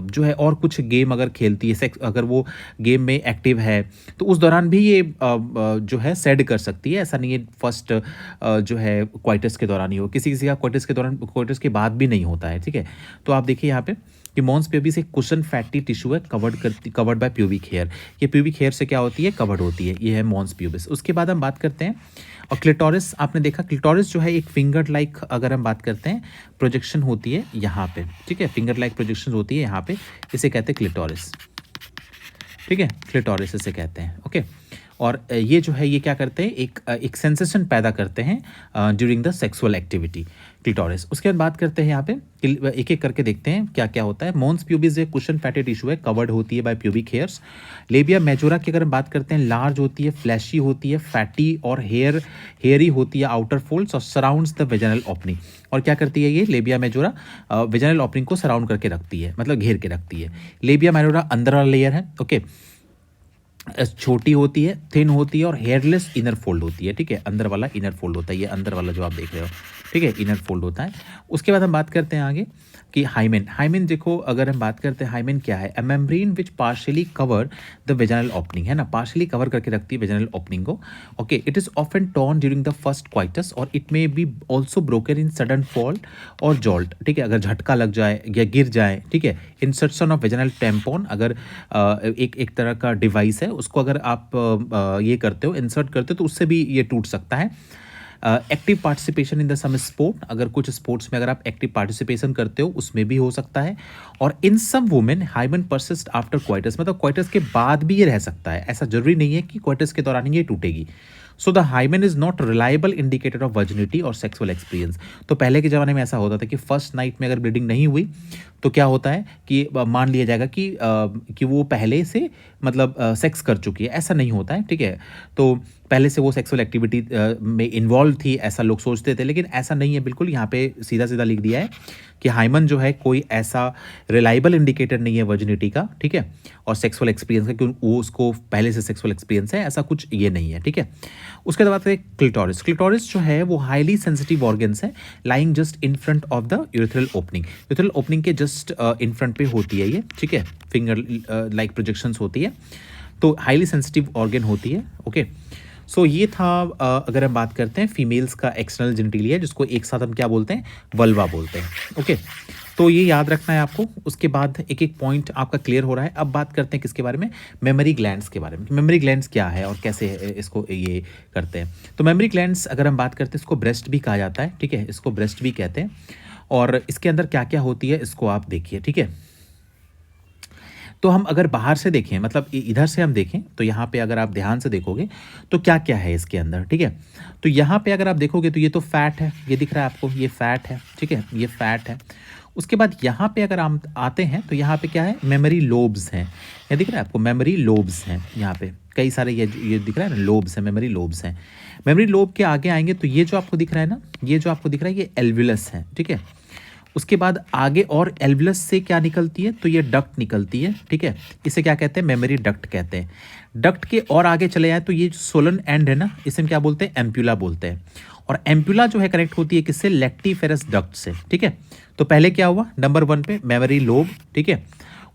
जो है और कुछ गेम अगर खेलती है, सेक्स अगर वो गेम में एक्टिव है, तो उस दौरान भी ये जो है सेड कर सकती है। ऐसा नहीं है फर्स्ट जो है क्वाइटस के दौरान ही हो, किसी किसी का क्वाइटस के दौरान, क्वाइटस के बाद भी नहीं होता है, ठीक है। तो आप देखिए यहाँ पे कि मॉन्स प्यूबिस एक कुशन फैटी टिश्यू है, कवर्ड बाय प्यूबिक हेयर। ये प्यूबिक हेयर से क्या होती है, कवर्ड होती है, ये है मॉन्स प्यूबिस। उसके बाद हम बात करते हैं, और क्लिटोरिस आपने देखा, क्लिटोरिस जो है एक फिंगर लाइक, अगर हम बात करते हैं, प्रोजेक्शन होती है यहाँ पे, ठीक है, फिंगर लाइक प्रोजेक्शन होती है यहाँ पे, इसे कहते हैं क्लिटोरिस, ठीक है, क्लिटोरिस इसे कहते हैं। ओके, और ये जो है ये क्या करते हैं, एक सेंसेशन पैदा करते हैं during the sexual activity, clitoris. उसके बाद बात करते हैं यहाँ पे, एक एक करके देखते हैं क्या क्या होता है। मॉन्स प्यूबिस एक कुशन फैटी टिश्यू है, कवर्ड होती है by pubic hairs. Labia majora की अगर हम बात करते हैं, लार्ज होती है, फ्लैशी होती है, फैटी और हेयरी होती है आउटर फोल्ड्स, और सराउंड्स द वेजाइनल ओपनिंग। और क्या करती है ये लेबिया मेजोरा, वेजाइनल ओपनिंग को सराउंड करके रखती है, मतलब घेर के रखती है। लेबिया मेजोरा अंदर वाला लेयर है, ओके, छोटी होती है, थिन होती है, और हेयरलेस इनर फोल्ड होती है, ठीक है, अंदर वाला इनर फोल्ड होता है, ये अंदर वाला जो आप देख रहे हो, ठीक है, इनर फोल्ड होता है। उसके बाद हम बात करते हैं आगे कि हाइमेन देखो, अगर हम बात करते हैं हाइमेन क्या है, a membrane which partially cover the vaginal opening, है ना, पार्शियली कवर करके रखती है वेजाइनल ओपनिंग को। Okay, it is often torn during the first coitus, और it may be also broken in sudden fall और जॉल्ट, ठीक है, अगर झटका लग जाए या गिर जाए, ठीक है। इंसर्शन ऑफ वेजाइनल टैम्पॉन, अगर एक तरह का डिवाइस है, उसको अगर आप ये करते हो, इंसर्ट करते हो, तो उससे भी ये टूट सकता है। Active participation in the some sport, अगर कुछ स्पोर्ट्स में अगर आप एक्टिव पार्टिसिपेशन करते हो, उसमें भी हो सकता है। और in some women hymen persist after coitus, मतलब क्वाइटस के बाद भी ये रह सकता है, ऐसा जरूरी नहीं है कि क्वाइटस के दौरान ही ये टूटेगी। So the hymen is not reliable indicator of virginity और सेक्सुअल एक्सपीरियंस। तो पहले के ज़माने में ऐसा होता था कि फर्स्ट नाइट में अगर ब्लीडिंग नहीं हुई तो क्या होता है कि मान लिया जाएगा कि वो पहले से मतलब सेक्स कर चुकी है, ऐसा नहीं होता है, ठीक है। तो पहले से वो सेक्सुअल एक्टिविटी में इन्वॉल्व थी, ऐसा लोग सोचते थे, लेकिन ऐसा नहीं है बिल्कुल। यहाँ पे सीधा सीधा लिख दिया है कि हाइमन जो है कोई ऐसा रिलायबल इंडिकेटर नहीं है वर्जिनिटी का, ठीक है, और सेक्सुअल एक्सपीरियंस का, क्योंकि वो उसको पहले से सेक्सुअल एक्सपीरियंस है, ऐसा कुछ ये नहीं है, ठीक है। उसके बाद क्लिटोरिस, क्लिटोरिस जो है वो हाईली सेंसिटिव ऑर्गन्स है, lying just in front of the urethral opening, urethral opening के जस्ट इन फ्रंट पे होती है ये, ठीक है, फिंगर लाइक प्रोजेक्शंस होती है, तो हाईली सेंसिटिव ऑर्गन होती है। ओके, सो ये था अगर हम बात करते हैं फीमेल्स का एक्सटर्नल जेनिटलिया, जिसको एक साथ हम क्या बोलते हैं, वल्वा बोलते हैं। ओके, तो ये याद रखना है आपको। उसके बाद एक एक पॉइंट आपका क्लियर हो रहा है। अब बात करते हैं किसके बारे में, मेमोरी ग्लैंड्स के बारे में। मेमोरी ग्लैंड्स क्या है और कैसे इसको ये करते हैं। तो मेमोरी ग्लैंड्स अगर हम बात करते हैं, इसको ब्रेस्ट भी कहा जाता है, ठीक है, इसको ब्रेस्ट भी कहते हैं। और इसके अंदर क्या क्या होती है इसको आप देखिए, ठीक है। तो हम अगर बाहर से देखें, मतलब इधर से हम देखें, तो यहाँ पे अगर आप ध्यान से देखोगे तो क्या क्या है इसके अंदर, ठीक है। तो यहाँ पे अगर आप देखोगे तो ये तो फैट है, ये दिख रहा है आपको, ये फैट है, ठीक है, ये फैट है। उसके बाद यहाँ पे अगर हम आते हैं तो यहाँ पे क्या है, मेमोरी लोब्स हैं, ये दिख रहा है आपको, मेमोरी लोब्स हैं, यहाँ पे कई सारे ये दिख रहा है ना, लोब्स हैं, मेमोरी लोब्स हैं। मेमोरी लोब के आगे आएंगे तो ये जो आपको दिख रहा है ना, ये जो आपको दिख रहा है ये एल्वुलस है, ठीक है। उसके बाद आगे और एल्वुलस से क्या निकलती है, तो ये डक्ट निकलती है, ठीक है, इसे क्या कहते हैं, मेमोरी डक्ट कहते हैं। डक्ट के और आगे चले जाए तो ये सोलन एंड है ना, इसे हम क्या बोलते हैं, एम्प्यूला बोलते हैं। और एम्प्यूला जो है कनेक्ट होती है किससे, लेक्टिफेरस डक्ट से, ठीक है। तो पहले क्या हुआ, नंबर 1 पे मेमोरी लोब, ठीक है,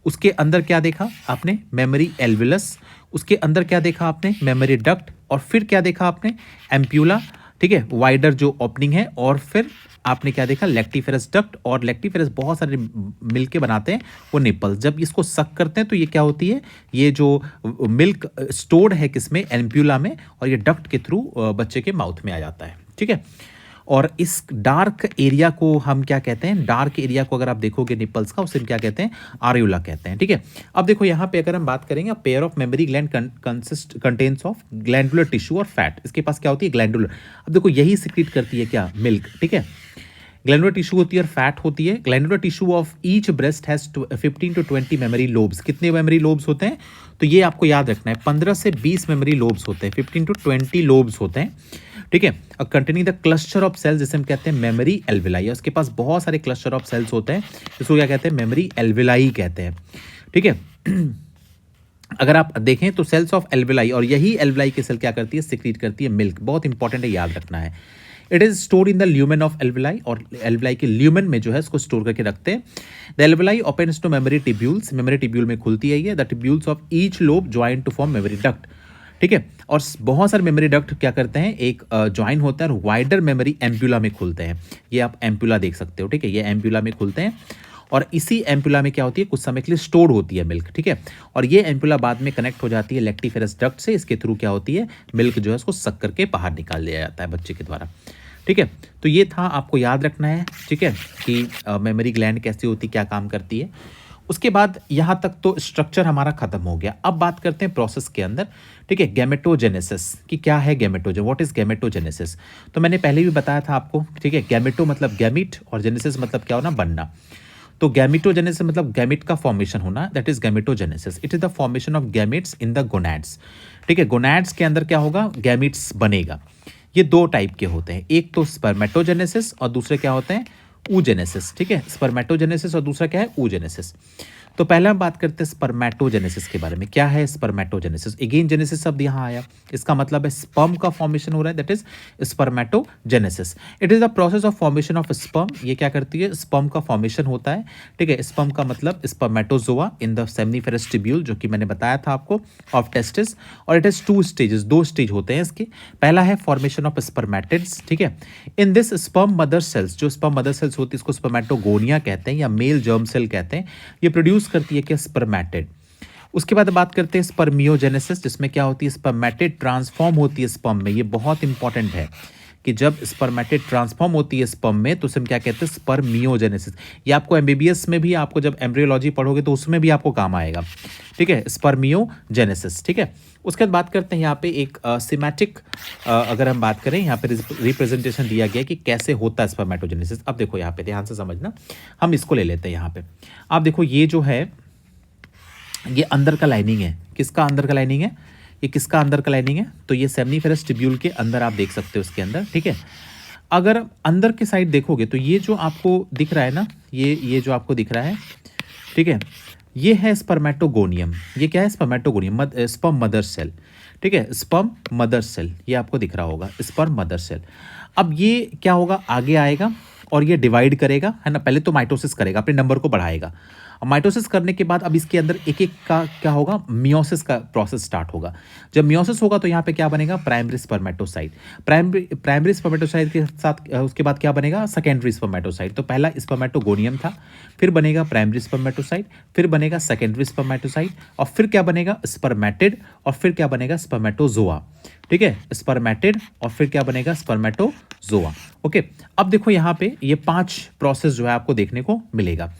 उसके अंदर क्या देखा आपने, मेमोरी एल्वुलस, उसके अंदर क्या देखा आपने, मेमोरी डक्ट, और फिर क्या देखा आपने, एम्प्यूला, ठीक है, वाइडर जो ओपनिंग है, और फिर आपने क्या देखा, लैक्टिफेरस डक्ट, और लैक्टिफेरस बहुत सारे मिलके बनाते हैं वो निपल। जब इसको सक करते हैं तो ये क्या होती है, ये जो मिल्क स्टोर्ड है किसमें, एम्प्यूला में, और ये डक्ट के थ्रू बच्चे के माउथ में आ जाता है। ठीक है, और इस डार्क एरिया को हम क्या कहते हैं, डार्क एरिया को अगर आप देखोगे निपल्स का, उसे हम क्या कहते हैं, आर्यूला कहते हैं। ठीक है, अब देखो यहाँ पे अगर हम बात करेंगे, pair of memory gland contains of glandular tissue और फैट। इसके पास क्या होती है, ग्लैंडुलर। अब देखो यही सिक्रीट करती है क्या, मिल्क। ठीक है, ग्लैंडुलर टिश्यू होती है और फैट होती है। Glandular tissue of each breast has 15 to 20 memory lobes. कितने मेमोरी लोब्स होते हैं, तो ये आपको याद रखना है, 15 से 20 मेमोरी लोब्स होते हैं, 15 to 20 लोब्स होते हैं। ठीक है, containing the cluster of cells, जिसे हम कहते हैं मेमोरी एल्विलाई। उसके पास बहुत सारे क्लस्टर ऑफ सेल्स होते हैं, इसको क्या कहते हैं, मेमोरी एल्विलाई कहते हैं। ठीक है, अगर आप देखें तो सेल्स ऑफ एल्विलाई, और यही एल्विलाई की सेल क्या करती है, सिक्रीट करती है मिल्क। बहुत इंपॉर्टेंट है, याद रखना है। It is stored in the lumen of alveoli, और एल्विलाई के ल्यूमेन में जो है इसको स्टोर करके रखते हैं। The alveoli opens to mammary tubules, mammary tubule में खुलती है ये। The tubules of each lobe join to form mammary duct. ठीक है, और बहुत सारे मेमोरी डक्ट क्या करते हैं, एक ज्वाइन होता है और वाइडर मेमोरी एम्प्यूला में खुलते हैं। ये आप एम्प्यूला देख सकते हो। ठीक है, ये एम्प्यूला में खुलते हैं, और इसी एम्पुला में क्या होती है, कुछ समय के लिए स्टोर होती है मिल्क। ठीक है, और ये एम्पुला बाद में कनेक्ट हो जाती है लैक्टिफेरस डक्ट से। इसके थ्रू क्या होती है, मिल्क जो है उसको सक करके बाहर निकाल लिया जाता है बच्चे के द्वारा। ठीक है, तो ये था, आपको याद रखना है। ठीक है, कि मेमोरी ग्लैंड कैसी होती, क्या काम करती है। उसके बाद यहाँ तक तो स्ट्रक्चर हमारा खत्म हो गया। अब बात करते हैं प्रोसेस के अंदर। ठीक है, गैमेटोजेनेसिस कि क्या है गैमेटोजेन, व्हाट इज गैमेटोजेनेसिस। तो मैंने पहले भी बताया था आपको। ठीक है, गैमेटो मतलब गैमिट, और जेनेसिस मतलब क्या होना, बनना। तो गैमेटोजेनेसिस मतलब गैमिट का फॉर्मेशन होना, that is gametogenesis. It is the formation of gametes in the gonads. ठीक है, गोनैड्स के अंदर क्या होगा, गैमिट्स बनेगा। ये दो टाइप के होते हैं, एक तो स्पर्मेटोजेनेसिस और दूसरे क्या होते हैं, ऊजेनेसिस। ठीक है, स्पर्मेटोजेनेसिस और दूसरा क्या है, ऊजेनेसिस। तो पहले हम बात करते हैं स्पर्मेटोजेनेसिस के बारे में। क्या है स्पर्मेटोजेनेसिस, अगेन जेनेसिस शब्द यहाँ आया, इसका मतलब है स्पर्म का फॉर्मेशन हो रहा है, that is spermatogenesis. It is the process of formation of sperm. ये क्या करती है, स्पर्म का फॉर्मेशन होता है। ठीक है, स्पर्म का मतलब spermatozoa in the seminiferous tubule, जो कि मैंने बताया था आपको, ऑफ टेस्टिस। और इट इज 2 स्टेजेस, 2 स्टेज होते हैं इसके। पहला है फॉर्मेशन ऑफ स्पर्मेटिड्स। ठीक है, in this sperm mother cells, जो स्पर्म मदर सेल्स होती है इसको स्पर्मेटोगोनिया कहते हैं या मेल जर्म सेल कहते हैं। ये प्रोड्यूस करती है क्या, स्पर्मेटिड। उसके बाद बात करते हैं स्पर्मियोजेनेसिस, जिसमें क्या होती है, स्पर्मेटिड ट्रांसफॉर्म होती है स्पर्म में। ये बहुत इंपॉर्टेंट है कि जब स्पर्मेटिड ट्रांसफॉर्म होती है स्पर्म में तो उसे हम क्या कहते हैं, स्पर्मियोजेनेसिस। ये आपको एमबीबीएस में भी, आपको जब एम्ब्रियोलॉजी पढ़ोगे तो उसमें भी आपको काम आएगा। ठीक है, स्पर्मियोजेनेसिस। ठीक है, उसके बाद बात करते हैं यहाँ पे एक सिमेटिक, अगर हम बात करें यहाँ पे रिप्रेजेंटेशन दिया गया कि कैसे होता है स्पर्मेटोजेनेसिस। अब देखो यहाँ पे ध्यान से समझना, हम इसको ले लेते हैं यहाँ पे। आप देखो ये जो है, ये अंदर का लाइनिंग है। किसका अंदर का लाइनिंग है, ये किसका अंदर का लाइनिंग है, तो ये सेमिनिफेरस ट्यूब्यूल के अंदर आप देख सकते हो इसके अंदर। ठीक है, अगर अंदर के साइड देखोगे तो ये जो आपको दिख रहा है ना, ये जो आपको दिख रहा है, ठीक है, ये है स्पर्मेटोगोनियम। ये क्या है, स्पर्मेटोगोनियम, स्पर्म मदर सेल। ठीक है, स्पर्म मदर सेल, ये आपको दिख रहा होगा, स्पर्म मदर सेल। अब ये क्या होगा, आगे आएगा और ये डिवाइड करेगा, है ना। पहले तो माइटोसिस करेगा, अपने नंबर को बढ़ाएगा। माइटोसिस करने के बाद अब इसके अंदर एक एक का क्या होगा, मियोसिस का प्रोसेस स्टार्ट होगा। जब मियोसिस होगा तो यहाँ पे क्या बनेगा, प्राइमरी स्पर्मेटोसाइट। प्राइमरी स्पर्मेटोसाइट के साथ उसके बाद क्या बनेगा, सेकेंडरी स्पर्मेटोसाइट। तो पहला स्पर्मेटोगोनियम था, फिर बनेगा प्राइमरी स्पर्मेटोसाइट, फिर बनेगा सेकेंडरी स्पर्मेटोसाइट, और फिर क्या बनेगा, स्पर्मेटिड, और फिर क्या बनेगा, स्पर्मेटोजोआ। ठीक है, स्पर्मेटिड, और फिर क्या बनेगा, स्पर्मेटोजोआ। ओके, अब देखो यहाँ पे ये 5 प्रोसेस जो है आपको देखने को मिलेगा।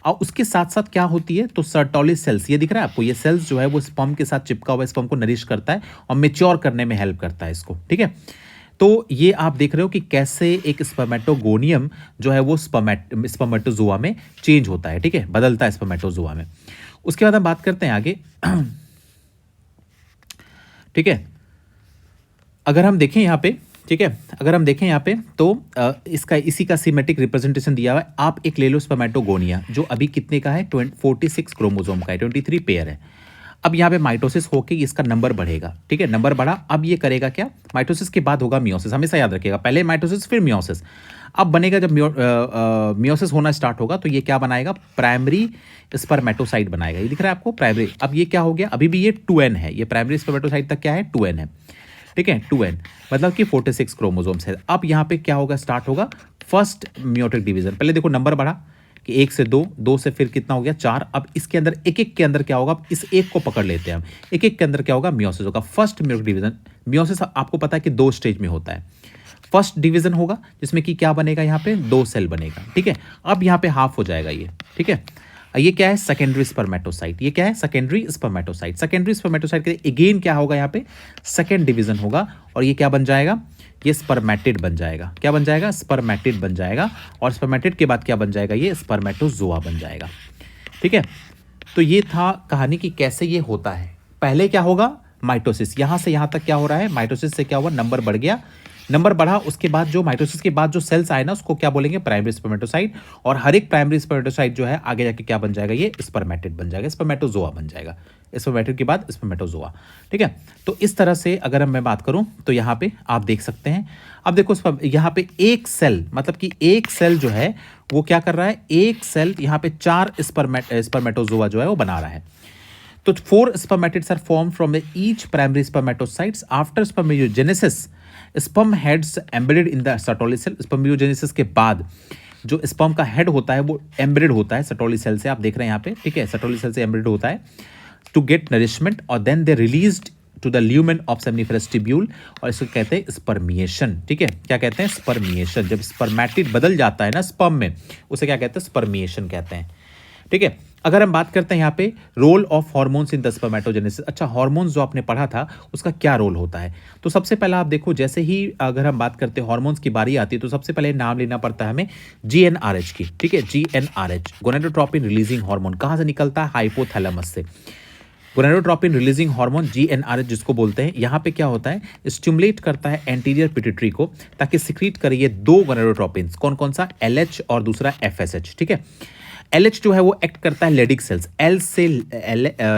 और उसके साथ साथ क्या होती है, तो सर्टोली सेल्स, ये दिख रहा है आपको, ये सेल्स जो है वो स्पर्म के साथ चिपका हुआ स्पर्म को नरिश करता है और मेच्योर करने में हेल्प करता है इसको। ठीक है, तो ये आप देख रहे हो कि कैसे एक स्पर्मेटोगोनियम जो है वो स्पर्मेटोजोआ में चेंज होता है। ठीक है, बदलता है स्पर्मेटोजोआ में। उसके बाद हम बात करते हैं आगे। ठीक है, अगर हम देखें यहाँ पे, ठीक है, अगर हम देखें यहाँ पे तो इसका इसी का सिमेटिक रिप्रेजेंटेशन दिया हुआ है। आप एक ले लो स्पर्मेटोगोनिया, जो अभी कितने का है, 46 क्रोमोसोम का है, 23 पेयर है। अब यहाँ पे माइटोसिस होके इसका नंबर बढ़ेगा। ठीक है, नंबर बढ़ा, अब ये करेगा क्या, माइटोसिस के बाद होगा मियोसिस। हमेशा याद रखिएगा, पहले माइटोसिस फिर मियोसिस। अब बनेगा जब मियोसिस होना स्टार्ट होगा तो ये क्या बनाएगा, प्राइमरी स्पर्मेटोसाइट बनाएगा। ये दिख रहा है आपको, प्राइमरी। अब ये क्या हो गया, अभी भी ये 2n है, ये प्राइमरी स्पर्मेटोसाइट तक क्या है, 2n है। ठीक है, 2n, मतलब कि 46 क्रोमोसोम्स है। अब यहाँ पे क्या होगा, स्टार्ट होगा फर्स्ट मियोटिक डिवीजन। पहले देखो नंबर बढ़ा कि 1 से 2, 2 से फिर कितना हो गया 4। अब इसके अंदर एक एक के अंदर क्या होगा, इस एक को पकड़ लेते हैं हम, एक एक के अंदर क्या होगा, मियोसिस होगा। फर्स्ट मियोटिक डिवीजन, मियोसिस आपको पता है कि 2 स्टेज में होता है। फर्स्ट डिवीजन होगा जिसमें कि क्या बनेगा, यहाँ पे 2 सेल बनेगा, ठीक है। अब यहाँ पे हाफ हो जाएगा ये, ठीक है। ये क्या है, सेकेंडरी स्पर्मेटोसाइट। ये क्या है, सेकेंडरी स्पर्मेटोसाइट। सेकेंडरी स्पर्मेटोसाइट के अगेन क्या होगा, यहाँ पे सेकेंड डिवीजन होगा और ये क्या बन जाएगा, ये स्पर्मेटिड बन जाएगा। क्या बन जाएगा, स्पर्मेटिड बन जाएगा। और स्पर्मेटिड के बाद क्या बन जाएगा, ये स्पर्मेटोजोआ बन जाएगा, ठीक है। तो ये था कहानी कि कैसे ये होता है। पहले क्या होगा, माइटोसिस, यहां से यहां तक क्या हो रहा है, माइटोसिस से क्या हुआ, नंबर बढ़ गया, नंबर बढ़ा, उसके बाद जो माइटोसिस के बाद जो सेल्स आए ना उसको क्या बोलेंगे, प्राइमरी स्पर्मेटोसाइट। और हर एक प्राइमरी स्पर्मेटोसाइट जो है आगे जाके क्या बन जाएगा, ये स्पर्मेटिड बन जाएगा, स्पर्मेटोजोआ बन जाएगा। स्पर्मेटिड के बाद स्पर्मेटोजोआ, ठीक है। तो इस तरह से अगर मैं बात करूं तो यहाँ पे आप देख सकते हैं। अब देखो यहाँ पे एक सेल, मतलब कि एक सेल जो है वो क्या कर रहा है, एक सेल यहाँ पे 4 स्पर्मेटोजोआ जो है वो बना रहा है। तो 4 spermatids are formed from each primary spermatocytes after spermiogenesis. Sperm heads embedded in the Sertoli cell. Spermiogenesis के बाद जो स्पर्म का हेड होता है वो एम्बेडेड होता है Sertoli सेल से, आप देख रहे हैं यहाँ पे, ठीक है, Sertoli सेल से एम्बेडेड होता है टू गेट नरिशमेंट, और then they released to the lumen of seminiferous tubule, और इसको कहते हैं स्पर्मिएशन, ठीक है। क्या कहते हैं, स्पर्मिएशन। जब स्पर्मेटिड बदल जाता है ना स्पर्म में, उसे क्या कहते हैं, स्पर्मिएशन कहते हैं, ठीक है। अगर हम बात करते हैं यहाँ पे role of hormones in the spermatogenesis, अच्छा हार्मोन्स जो आपने पढ़ा था उसका क्या रोल होता है। तो सबसे पहला आप देखो, जैसे ही अगर हम बात करते हैं हार्मोन्स की बारी आती है तो सबसे पहले नाम लेना पड़ता है हमें GnRH की, ठीक है, GnRH, गोनेडोट्रोपिन रिलीजिंग हार्मोन। कहाँ से निकलता है, हाइपोथैलेमस से। गोनेडोट्रोपिन रिलीजिंग हार्मोन GnRH जिसको बोलते हैं, यहाँ पे क्या होता है, स्टिमुलेट करता है एंटीरियर पिट्यूटरी को ताकि सिक्रीट करे ये 2 गोनेडोट्रोपिन्स, कौन कौन सा, LH और दूसरा FSH, ठीक है। LH जो है वो एक्ट करता है लेडिक सेल्स, L से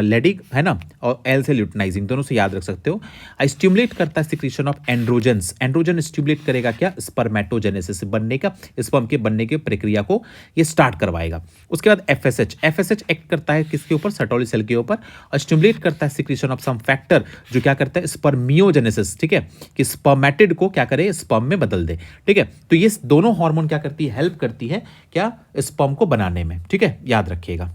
लेडिक है ना, और L से ल्यूटिनाइजिंग, दोनों से याद रख सकते हो। स्टिमुलेट करता है secretion of androgens, androgen stimulate करेगा क्या, स्पर्मेटोजेनेसिस बनने का, स्पर्म के बनने की प्रक्रिया को ये स्टार्ट करवाएगा। उसके बाद FSH एक्ट करता है किसके ऊपर, सर्टोली सेल के ऊपर, और स्टिमुलेट करता है सिक्रीशन ऑफ सम फैक्टर जो क्या करता है, स्पर्मियोजेनेसिस, ठीक है, कि स्पर्मेटिड को क्या करे, स्पर्म में बदल दे, ठीक है। तो ये दोनों हार्मोन क्या करती है, हेल्प करती है क्या, स्पर्म को बनाने में, ठीक है, याद रखिएगा,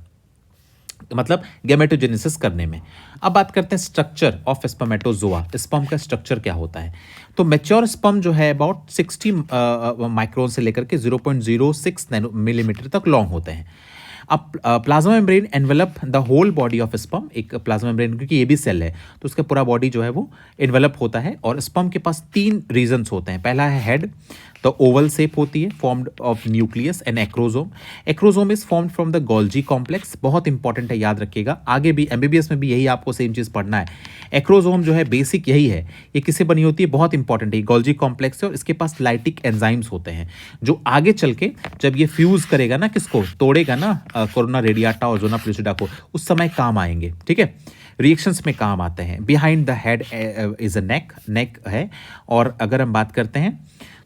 मतलब गैमेटोजेनेसिस करने में। अब बात करते हैं स्ट्रक्चर ऑफ स्पर्मेटोजोआ, स्पर्म का स्ट्रक्चर क्या होता है। तो मैच्योर स्पर्म जो है अबाउट 60 माइक्रोन से लेकर के 0.06 मिलीमीटर तक लॉन्ग होते हैं। अब plasma membrane envelop the whole body of sperm, एक प्लाज्मा मेम्ब्रेन, क्योंकि ये भी सेल है तो उसका पूरा बॉडी जो है वो एनवेलप होता है। और स्पर्म के पास 3 रीजन्स होते हैं। पहला है हेड, तो ओवल शेप होती है, formed of nucleus and acrosome. Acrosome is formed from the Golgi complex, बहुत इंपॉर्टेंट है, याद रखिएगा, आगे भी MBBS में भी यही आपको सेम चीज़ पढ़ना है। एक्रोजोम जो है बेसिक यही है, ये किससे बनी होती है, बहुत इंपॉर्टेंट है, गोल्जी कॉम्प्लेक्स है, और इसके पास लाइटिक एंजाइम्स होते हैं जो आगे चल के जब ये फ्यूज करेगा ना, किसको तोड़ेगा ना, कोरोना रेडियाटा और जोना प्लूसिडा को, उस समय काम आएंगे, ठीक है, रिएक्शंस में काम आते हैं। Behind the head is a neck है। और अगर हम बात करते हैं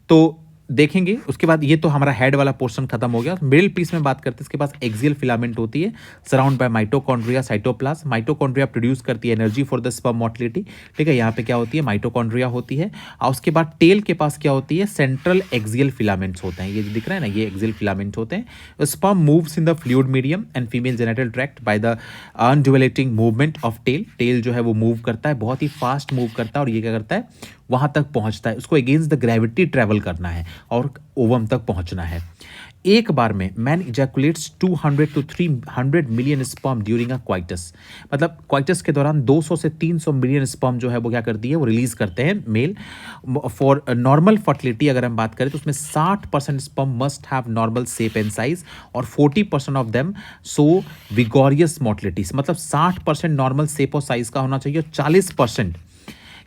तो देखेंगे उसके बाद, ये तो हमारा हेड वाला पोर्शन खत्म हो गया। मिडिल पीस में बात करते हैं, इसके पास एक्सियल फिलामेंट होती है, surround bye mitochondria, cytoplasm. Mitochondria produce करती है energy for the sperm motility, ठीक है, यहाँ पे क्या होती है, माइटोकॉन्ड्रिया होती है। और उसके बाद टेल के पास क्या होती है, सेंट्रल एक्सियल फिलामेंट्स होते हैं, ये दिख रहा है ना, ये एक्सियल फिलामेंट होते हैं। Sperm moves in the fluid medium and female genital tract by the undulating movement of tail. Tail जो है वो मूव करता है, बहुत ही फास्ट मूव करता है, और ये क्या करता है, वहां तक पहुंचता है, उसको अगेंस्ट द ग्रेविटी ट्रेवल करना है और ओवम तक पहुंचना है। एक बार में man ejaculates 200 to 300 million sperm during a coitus, मतलब क्वाइटस के दौरान 200 से 300 मिलियन स्पर्म जो है वो क्या करती है, वो रिलीज करते हैं मेल। फॉर नॉर्मल फर्टिलिटी अगर हम बात करें तो उसमें 60% sperm must have normal shape and size, और 40% ऑफ देम सो विगोरियस मोटिलिटी, मतलब 60% नॉर्मल शेप और साइज का होना चाहिए, और 40%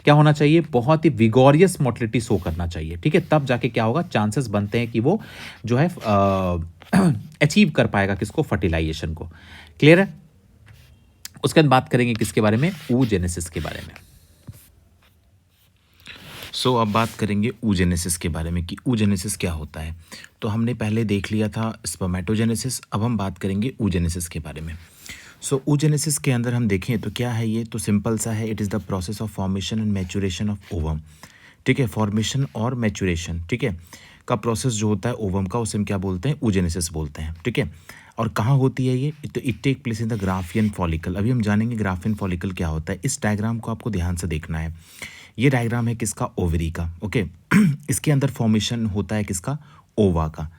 क्या होना चाहिए, बहुत ही विगोरियस मोटिलिटी शो करना चाहिए, ठीक है, तब जाके क्या होगा, चांसेस बनते हैं कि वो जो है अचीव कर पाएगा किसको, फर्टिलाइजेशन को। क्लियर है। उसके बाद बात करेंगे किसके बारे में, oogenesis के बारे में। सो अब बात करेंगे oogenesis के बारे में कि oogenesis क्या होता है। तो हमने पहले देख लिया था स्पर्मेटोजेनेसिस, अब हम बात करेंगे oogenesis के बारे में। सो oogenesis के अंदर हम देखें तो क्या है, ये तो सिंपल सा है, it is the process of formation and maturation of ovum. ठीक है, फॉर्मेशन और मैच्योरेशन, ठीक है, का प्रोसेस जो होता है ओवम का, उसे हम क्या बोलते हैं, oogenesis बोलते हैं। ठीक है, और कहाँ होती है ये, तो it take place in the Graafian follicle. अभी हम जानेंगे ग्राफियन फॉलिकल क्या होता है। इस डायग्राम को आपको ध्यान से देखना है। ये डायग्राम है किसका, ओवरी का। ओके इसके अंदर फॉर्मेशन होता है किसका, ओवा का।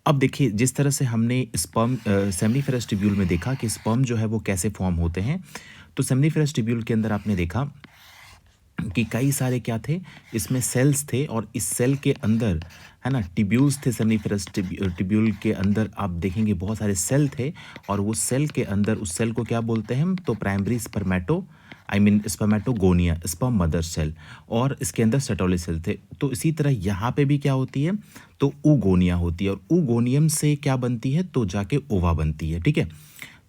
अब देखिए, जिस तरह से हमने स्पर्म सेमनीफेरस ट्यूब्यूल में देखा कि स्पर्म जो है वो कैसे फॉर्म होते हैं, तो सेमनीफेरस ट्यूब्यूल के अंदर आपने देखा कि कई सारे क्या थे, इसमें सेल्स थे, और इस सेल के अंदर है ना ट्यूब्यूल्स थे। सेमनीफेरस ट्यूब्यूल के अंदर आप देखेंगे बहुत सारे सेल थे, और वो सेल के अंदर उस सेल को क्या बोलते हैं हम, तो primary स्पर्मेटो spermatogonia, sperm mother cell, और इसके अंदर सेटोली सेल थे। तो इसी तरह यहाँ पे भी क्या होती है, तो ऊगोनिया होती है, और ऊगोनियम से क्या बनती है, तो जाके ओवा बनती है। ठीक है,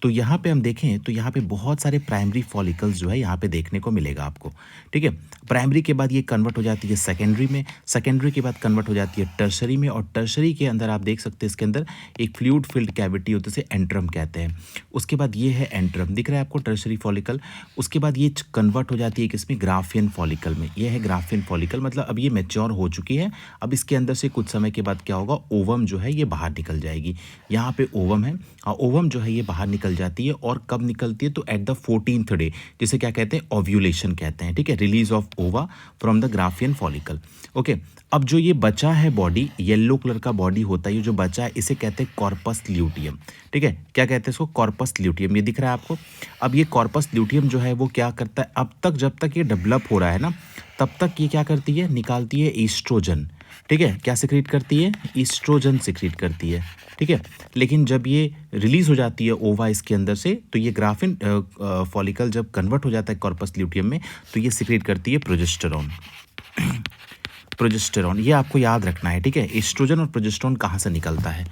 तो यहाँ पे हम देखें तो यहाँ पे बहुत सारे प्राइमरी फॉलिकल्स जो है यहाँ पे देखने को मिलेगा आपको। ठीक है, प्राइमरी के बाद ये कन्वर्ट हो जाती है सेकेंडरी में, सेकेंडरी के बाद कन्वर्ट हो जाती है टर्शरी में, और टर्शरी के अंदर आप देख सकते हैं इसके अंदर एक फ्लूइड फिल्ड कैविटी होती है, उसे एंट्रम कहते हैं। उसके बाद ये है एंट्रम, दिख रहा है आपको, टर्शरी फॉलिकल। उसके बाद ये कन्वर्ट हो जाती है किसमें, ग्राफियन फॉलिकल में। ये है ग्राफियन फॉलिकल, मतलब अब ये मैच्योर हो चुकी है। अब इसके अंदर से कुछ समय के बाद क्या होगा, ओवम जो है ये बाहर निकल जाएगी। यहाँ पे ओवम है, ओवम जो है ये बाहर निकल जाती है, और कब निकलती है, तो एट द 14th डे, जिसे क्या कहते हैं, ओव्यूलेशन कहते हैं। ठीक है, रिलीज ऑफ ओवा from the Graafian follicle. Okay, अब जो ये बचा है बॉडी, येलो कलर का बॉडी होता है, ये जो बचा है इसे कहते हैं कॉर्पस ल्यूटियम। ठीक है, क्या कहते हैं इसको, कॉर्पस ल्यूटियम। ये दिख रहा है आपको। अब ये कॉर्पस ल्यूटियम जो है वो क्या करता है, अब तक जब तक ये डेवलप हो रहा है ना, तब तक ये क्या करती है, निकालती है ईस्ट्रोजन। ठीक है, क्या सिक्रीट करती है, ईस्ट्रोजन सिक्रीट करती है। ठीक है, लेकिन जब ये रिलीज हो जाती है ओवा इसके अंदर से, तो ये ग्राफिन फॉलिकल जब कन्वर्ट हो जाता है कॉर्पस ल्यूटियम में, तो ये सिक्रीट करती है प्रोजेस्टेरॉन। प्रोजेस्टेरॉन, ये आपको याद रखना है। ठीक है, एस्ट्रोजन और प्रोजेस्टेरॉन कहाँ से निकलता है।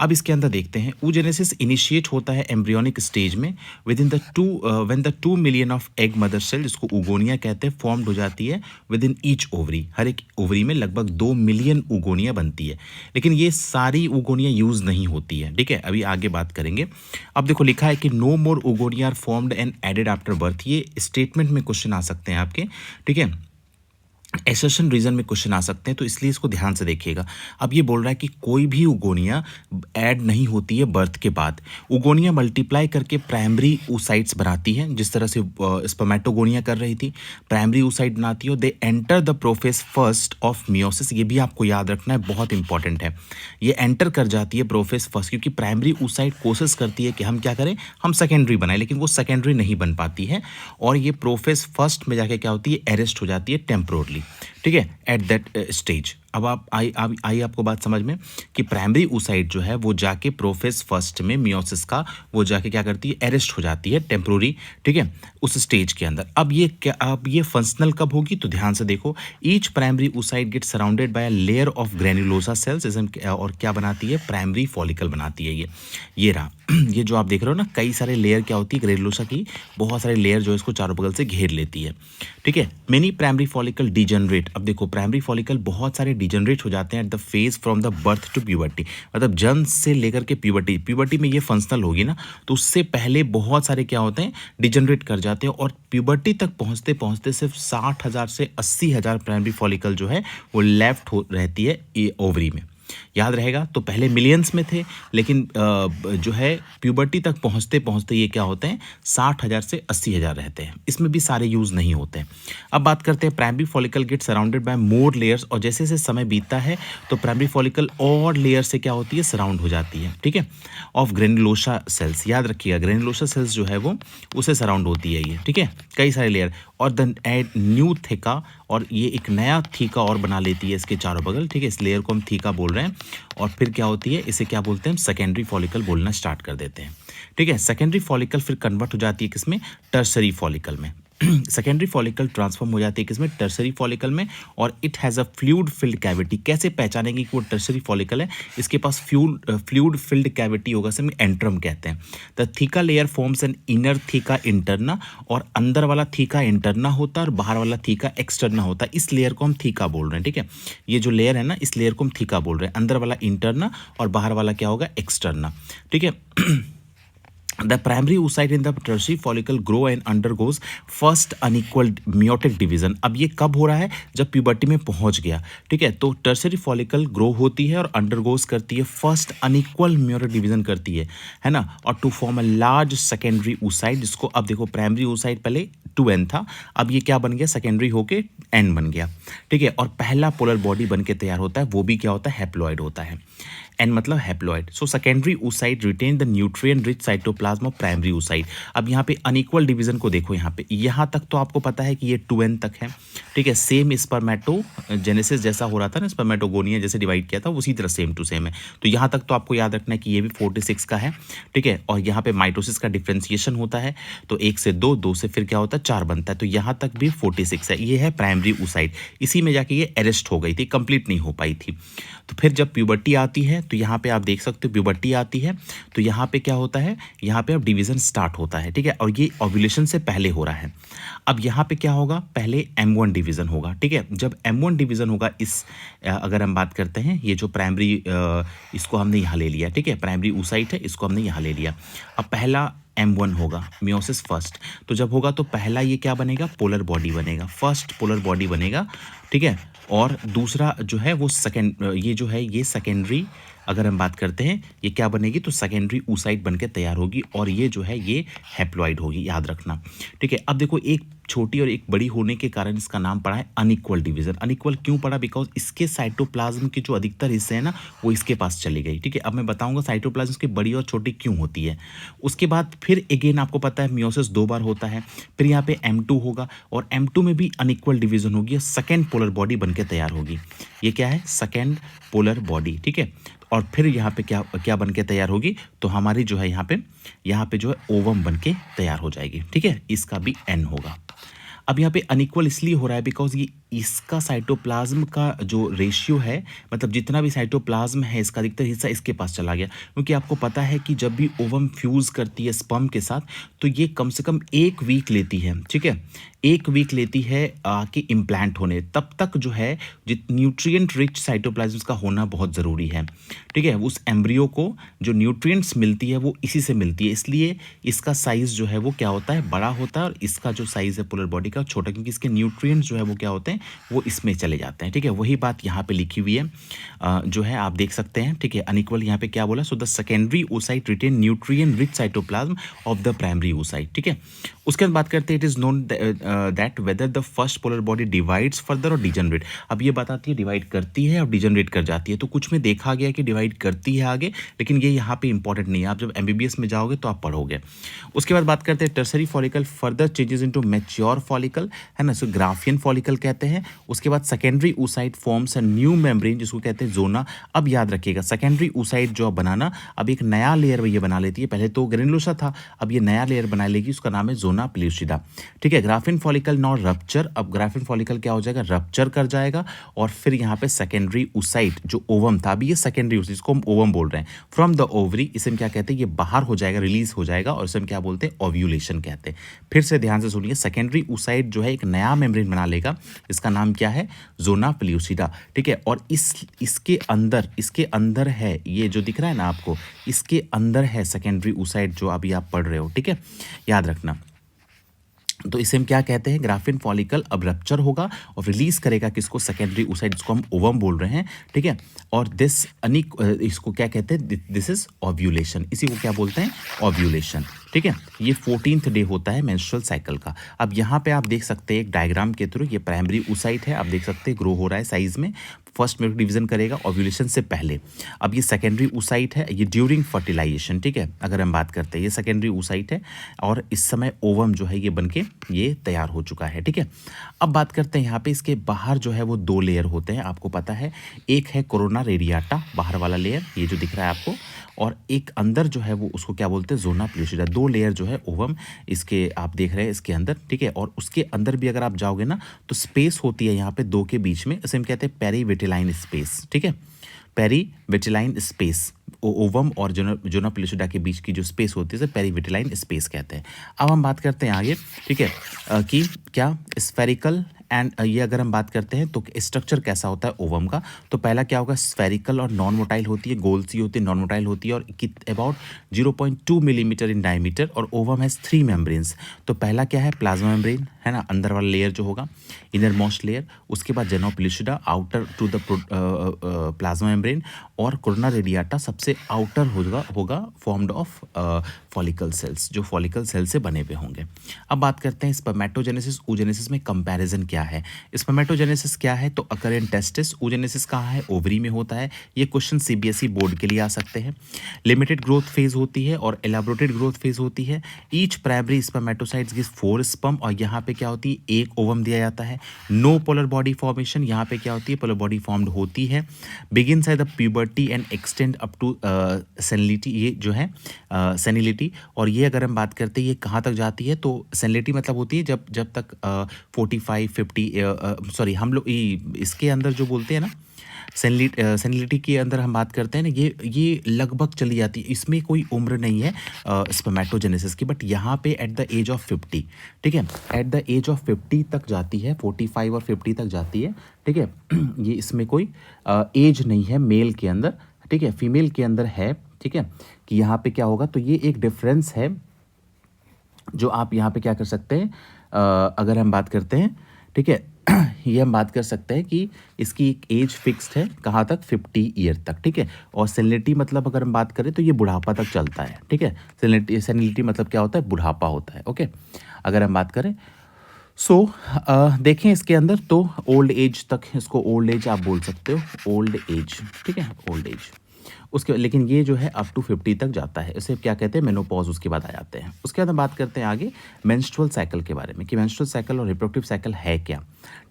अब इसके अंदर देखते हैं, oogenesis इनिशिएट होता है एम्ब्रियोनिक स्टेज में, within the when the 2 million of egg mother cell, जिसको उगोनिया कहते हैं, फॉर्म्ड हो जाती है विद इन ईच ओवरी। हर एक ओवरी में लगभग 2 मिलियन उगोनिया बनती है, लेकिन ये सारी उगोनिया यूज नहीं होती है। ठीक है, अभी आगे बात करेंगे। अब देखो लिखा है कि no more oogonia are formed and added after birth. ये स्टेटमेंट में क्वेश्चन आ सकते हैं आपके। ठीक है, एसेशन रीजन में क्वेश्चन आ सकते हैं, तो इसलिए इसको ध्यान से देखिएगा। अब ये बोल रहा है कि कोई भी उगोनिया ऐड नहीं होती है बर्थ के बाद। उगोनिया मल्टीप्लाई करके प्राइमरी oocytes बनाती है, जिस तरह से स्पर्मेटोगोनिया कर रही थी, प्राइमरी oocyte बनाती है। They enter the profess first of meiosis. ये भी आपको याद रखना है, बहुत इंपॉर्टेंट है। ये एंटर कर जाती है प्रोफेस फर्स्ट, क्योंकि प्राइमरी oocyte कोशिश करती है कि हम क्या करें, हम सेकेंडरी बनाएं, लेकिन वो सेकेंडरी नहीं बन पाती है, और ये प्रोफेस फर्स्ट में जाके क्या होती है, अरेस्ट हो जाती है टेम्पोरली। ठीक है, एट दैट स्टेज। अब आप आई आपको बात समझ में कि प्राइमरी oocyte जो है वो जाके प्रोफेस फर्स्ट में मियोसिस का वो जाके क्या करती है, अरेस्ट हो जाती है टेम्पोररी। ठीक है, उस स्टेज के अंदर। अब ये फंक्शनल कब होगी, तो ध्यान से देखो। Each primary oocyte get surrounded by a layer of granulosa cells, और क्या बनाती है, प्राइमरी फॉलिकल बनाती है। ये रहा ये जो आप देख रहे हो ना, कई सारे लेयर क्या होती है ग्रेन्युलोसा की, बहुत सारे लेयर जो है इसको चारों बगल से घेर लेती है। ठीक है, मेनी प्राइमरी फॉलिकल डिजनरेट। अब देखो, प्राइमरी फॉलिकल बहुत सारे डिजनरेट हो जाते हैं at the phase from the birth to puberty, मतलब जन्म से लेकर के प्यूबर्टी। प्यूबर्टी में ये फंक्शनल होगी ना, तो उससे पहले बहुत सारे क्या होते हैं, डिजनरेट कर जाते हैं, और प्यूबर्टी तक पहुंचते पहुंचते सिर्फ 60,000 से 80,000 प्राइमरी फॉलिकल जो है वो लेफ्ट हो रहती है ये ओवरी में। याद रहेगा, तो पहले मिलियंस में थे, लेकिन जो है प्यूबर्टी तक पहुंचते पहुंचते ये क्या होते हैं, 60,000 से 80,000 रहते हैं। इसमें भी सारे यूज़ नहीं होते हैं। अब बात करते हैं primary follicle gate surrounded bye मोर लेयर्स, और जैसे जैसे समय बीतता है तो प्राइमरी फॉलिकल और लेयर से क्या होती है, सराउंड हो जाती है। ठीक है, ऑफ ग्रेन्युलोसा सेल्स। याद रखिएगा, ग्रेन्युलोसा सेल्स जो है वो उसे सराउंड होती है ये। ठीक है, कई सारे लेयर, और देन एड न्यू थीका, और ये एक नया थीका और बना लेती है इसके चारों बगल। ठीक है, इस लेयर को हम थीका बोल रहे हैं, और फिर क्या होती है, इसे क्या बोलते हैं, सेकेंडरी फॉलिकल बोलना स्टार्ट कर देते हैं। ठीक है, सेकेंडरी फॉलिकल फिर कन्वर्ट हो जाती है किसमें, टर्सरी फॉलिकल में। सेकेंडरी फॉलिकल ट्रांसफॉर्म हो जाती है किसमें, टर्सरी फॉलिकल में, और it has a fluid filled cavity. कैसे पहचानेंगे कि वो टर्सरी फॉलिकल है, इसके पास फ्लूइड फिल्ड कैविटी होगा, इसे हम एंट्रम कहते हैं। The theca layer forms an inner theca interna, और अंदर वाला थीका इंटरना होता है और बाहर वाला थीका एक्सटर्ना होता है। इस लेयर को हम थीका बोल रहे हैं। ठीक है, ये जो लेयर है ना, इस लेयर को हम थीका बोल रहे हैं। अंदर वाला इंटरना और बाहर वाला क्या होगा, एक्सटर्ना। ठीक है The primary oocyte in the tertiary follicle grow and undergoes first unequal meiotic division। अब ये कब हो रहा है? जब प्यूबर्टी में पहुंच गया, ठीक है। तो टर्शियरी फॉलिकल ग्रो होती है और अंडरगोज करती है फर्स्ट अनइक्वल meiotic डिवीजन करती है ना, और to form a large secondary oocyte, जिसको अब देखो प्राइमरी oocyte पहले 2n था, अब ये क्या बन गया? सेकेंडरी होके n बन गया, ठीक है। और पहला पोलर बॉडी बन के तैयार होता है, वो भी क्या होता है? हैप्लॉइड होता है। एन मतलब haploid. So secondary oocyte retain the nutrient rich cytoplasm of primary oocyte। अब यहाँ पे अनइक्वल डिवीजन को देखो, यहाँ पे यहाँ तक तो आपको पता है कि ये 2n तक है, ठीक है। सेम स्पर्मेटोजेनेसिस जैसा हो रहा था ना, स्पर्मेटोगोनिया जैसे डिवाइड किया था, उसी तरह सेम टू सेम है। तो यहाँ तक तो आपको याद रखना है कि ये भी 46 का है, ठीक है। और यहाँ पे माइटोसिस का डिफ्रेंसिएशन होता है, तो 1 से 2, 2 से फिर क्या होता है? 4 बनता है। तो यहाँ तक भी 46 है। ये है प्राइमरी oocyte। इसी में जाके ये अरेस्ट हो गई थी, कंप्लीट नहीं हो पाई थी। तो फिर जब प्यूबर्टी आती है, तो यहाँ पे आप देख सकते हो प्यूबर्टी आती है, तो यहाँ पे क्या होता है? यहाँ पे अब डिवीजन स्टार्ट होता है, ठीक है। और ये ओव्यूलेशन से पहले हो रहा है। अब यहाँ पे क्या होगा? पहले M1 डिवीजन होगा, ठीक है। जब M1 डिवीजन होगा, अगर हम बात करते हैं, ये जो प्राइमरी, इसको हमने यहाँ ले लिया, ठीक है। प्राइमरी oocyte है, इसको हमने यहाँ ले लिया। अब पहला M1 होगा, मियोसिस फर्स्ट। तो जब होगा तो पहला ये क्या बनेगा? पोलर बॉडी बनेगा, फर्स्ट पोलर बॉडी बनेगा, ठीक है। और दूसरा जो है वो ये जो है ये सेकेंडरी, अगर हम बात करते हैं, ये क्या बनेगी? तो सेकेंडरी oocyte बन के तैयार होगी, और ये जो है ये हैप्लॉइड होगी, याद रखना, ठीक है। अब देखो, एक छोटी और एक बड़ी होने के कारण इसका नाम पड़ा है अनइक्वल डिवीजन। अनइक्वल क्यों पड़ा? बिकॉज इसके साइटोप्लाज्म के जो अधिकतर हिस्से हैं ना, वो इसके पास चली गई, ठीक है। अब मैं बताऊंगा साइटोप्लाज्म की बड़ी और छोटी क्यों होती है। उसके बाद फिर अगेन आपको पता है मियोसिस 2 बार होता है, फिर यहाँ पे M2 होगा, और M2 में भी अनइक्वल डिवीजन होगी, सेकेंड पोलर बॉडी बन के तैयार होगी। ये क्या है? सेकेंड पोलर बॉडी, ठीक है। और फिर यहाँ पे क्या क्या बन के तैयार होगी? तो हमारी जो है यहाँ पे जो है ओवम बन के तैयार हो जाएगी, ठीक है। इसका भी N होगा। अब यहाँ पे अनइक्वल इसलिए हो रहा है बिकॉज ये इसका साइटोप्लाज्म का जो रेशियो है, मतलब जितना भी साइटोप्लाज्म है इसका अधिकतर हिस्सा इसके पास चला गया, क्योंकि आपको पता है कि जब भी ओवम फ्यूज करती है स्पर्म के साथ, तो ये कम से कम 1 वीक लेती है, ठीक है। 1 वीक लेती है कि इम्प्लांट होने, तब तक जो है न्यूट्रिएंट रिच साइटोप्लाज्म का होना बहुत ज़रूरी है, ठीक है। उस एम्ब्रियो को जो न्यूट्रिएंट्स मिलती है वो इसी से मिलती है, इसलिए इसका साइज़ जो है वो क्या होता है? बड़ा होता है, और इसका जो साइज़ है पोलर बॉडी का छोटा, क्योंकि इसके न्यूट्रिएंट्स जो है वो क्या होते हैं? वो इसमें चले जाते हैं, ठीक है। वही बात यहाँ पे लिखी हुई है, जो है आप देख सकते हैं, ठीक है। अनइक्वल यहाँ पे क्या बोला? So the secondary oocyte retain nutrient rich cytoplasm of the primary oocyte, ठीक है। उसके बाद बात करते हैं, it is known that whether the first polar body divides further और डिजनरेट। अब ये बताती है डिवाइड करती है और डिजनरेट कर जाती है। तो कुछ में देखा गया कि डिवाइड करती है आगे, लेकिन ये यहाँ पे इंपॉर्टेंट नहीं है, आप जब MBBS में जाओगे तो आप पढ़ोगे। उसके बाद बात करते हैं tertiary follicle further changes into mature follicle, है ना, सो ग्राफियन फॉलिकल कहते हैं। उसके बाद secondary oocyte forms a new membrane, जिसको कहते हैं जोना। अब याद रखिएगा, सेकेंडरी oocyte जो बनाना, अब एक नया लेयर ये बना लेती है। पहले तो ग्रेनुलोसा था, अब ये नया लेयर बना लेगी, उसका नाम है जोना पेलुसिडा, ठीक है। ग्राफियन फॉलिकल नॉट रप्चर, अब ग्राफियन फॉलिकल क्या हो जाएगा? रप्चर कर जाएगा, और फिर यहाँ पे सेकेंडरी oocyte जो ओवम था, अभी ये सेकेंडरी oocyte, इसको हम ओवम बोल रहे हैं, फ्रॉम द ओवरी, इसे हम क्या कहते हैं? ये बाहर हो जाएगा, रिलीज हो जाएगा, और इसे हम क्या बोलते हैं? ओव्यूलेशन कहते हैं। फिर से ध्यान से सुनिए, सेकेंडरी oocyte जो है एक नया मेम्ब्रेन बना लेगा, इसका नाम क्या है? जोना पेलुसिडा, ठीक है। और इसके अंदर है, ये जो दिख रहा है ना आपको, इसके अंदर है सेकेंडरी oocyte जो अभी आप पढ़ रहे हो, ठीक है, याद रखना। तो इसे हम क्या कहते हैं? ग्राफिन फॉलिकल अब रप्चर होगा और रिलीज करेगा किसको? सेकेंडरी oocyte, जिसको हम ओवम बोल रहे हैं, ठीक है। और इसको क्या कहते हैं? दिस इज ओव्यूलेशन, इसी को क्या बोलते हैं? ओव्यूलेशन, ठीक है। ये 14th डे होता है मेंस्ट्रुअल साइकिल का। अब यहाँ पे आप देख सकते हैं एक डायग्राम के थ्रू, ये प्राइमरी oocyte है, आप देख सकते हैं ग्रो हो रहा है साइज में, फर्स्ट मेरिक डिवीजन करेगा ओव्यूलेशन से पहले। अब ये सेकेंडरी oocyte है, ये ड्यूरिंग फर्टिलाइजेशन, ठीक है। अगर हम बात करते हैं, ये सेकेंडरी oocyte है, और इस समय ओवम जो है ये बनके ये तैयार हो चुका है, ठीक है। अब बात करते हैं यहाँ पे, इसके बाहर जो है वो 2 लेयर होते हैं, आपको पता है। एक है कोरोना रेडियाटा, बाहर वाला लेयर, ये जो दिख रहा है आपको, और एक अंदर जो है वो उसको क्या बोलते हैं? Zona pellucida. 2 लेयर जो है ओवम इसके आप देख रहे हैं इसके अंदर, ठीक है। और उसके अंदर भी अगर आप जाओगे ना, तो स्पेस होती है यहाँ पे 2 के बीच में, इसे हम कहते हैं पेरीविटिलाइन स्पेस, ठीक है। पेरीविटिलाइन स्पेस, ओवम और जोना पेलुसिडा के बीच की जो स्पेस होती है, पेरीविटिलाइन स्पेस कहते हैं। अब हम बात करते हैं आगे, ठीक है, कि क्या स्फेरिकल एंड ये अगर हम बात करते हैं तो स्ट्रक्चर कैसा होता है ओवम का, तो पहला क्या होगा, स्फेरिकल और नॉन मोटाइल होती है, गोल सी होती है, नॉन मोटाइल होती है और अबाउट 0.2 मिलीमीटर इन डायमीटर, और ओवम हैज 3 मेम्ब्रेन्स। तो पहला क्या है, प्लाज्मा मेम्ब्रेन है ना, अंदर वाला लेयर जो होगा, इनर मोस्ट लेयर, उसके बाद zona pellucida outer to the plasma membrane, और कोरोना रेडियाटा सबसे आउटर होगा फॉर्म्ड ऑफ फॉलिकल सेल्स, जो फॉलिकल सेल से बने हुए होंगे। अब बात करते हैं स्पर्मेटोजेनेसिस oogenesis में कंपैरिजन क्या है। स्पर्मेटोजेनेसिस क्या है, तो अकर इन टेस्टिस, oogenesis कहाँ है, ओवरी में होता है। ये क्वेश्चन सीबीएसई बोर्ड के लिए आ सकते हैं। लिमिटेड ग्रोथ फेज होती है और एलाबोरेटेड ग्रोथ फेज होती है। Each primary spermatocytes gives 4 sperm, और यहाँ पे क्या होती है, एक ओवम दिया जाता है। नो पोलर बॉडी फॉर्मेशन, यहाँ पे क्या होती है, पोलर बॉडी फॉर्म्ड होती है। Begins at the puberty and extend up to senility, ये जो है सेनिलिटी, और ये अगर हम बात करते हैं ये कहाँ तक जाती है, तो सेनिलिटी मतलब होती है जब तक 45 50 सॉरी, हम लोग इसके अंदर जो बोलते हैं ना, सेनिलिटी के अंदर हम बात करते हैं ना, ये लगभग चली जाती है, इसमें कोई उम्र नहीं है स्पर्मेटोजेनेसिस की, बट यहाँ पे एट द एज ऑफ 50, ठीक है, एट द एज ऑफ 50 तक जाती है, 45 और 50 तक जाती है, ठीक है। ये इसमें कोई एज नहीं है मेल के अंदर, ठीक है, फीमेल के अंदर है, ठीक है, कि यहाँ पे क्या होगा, तो ये एक डिफरेंस है जो आप यहाँ पे क्या कर सकते हैं, अगर हम बात करते हैं, ठीक है, ये हम बात कर सकते हैं कि इसकी एक एज फिक्स्ड है, कहाँ तक, 50 ईयर तक, ठीक है। और सेनिलिटी मतलब अगर हम बात करें तो ये बुढ़ापा तक चलता है, ठीक है। सेनिलिटी मतलब क्या होता है, बुढ़ापा होता है, ओके। अगर हम बात करें देखें इसके अंदर तो ओल्ड एज तक, इसको ओल्ड एज आप बोल सकते हो, ओल्ड एज, ठीक है, ओल्ड एज। उसके लेकिन ये जो है अप टू 50 तक जाता है, इसे क्या कहते हैं, मेनोपॉज, उसके बाद आ जाते हैं। उसके बाद हम बात करते हैं आगे मेंस्ट्रुअल साइकिल के बारे में, कि मेंस्ट्रुअल साइकिल और रिप्रोडक्टिव साइकिल है क्या,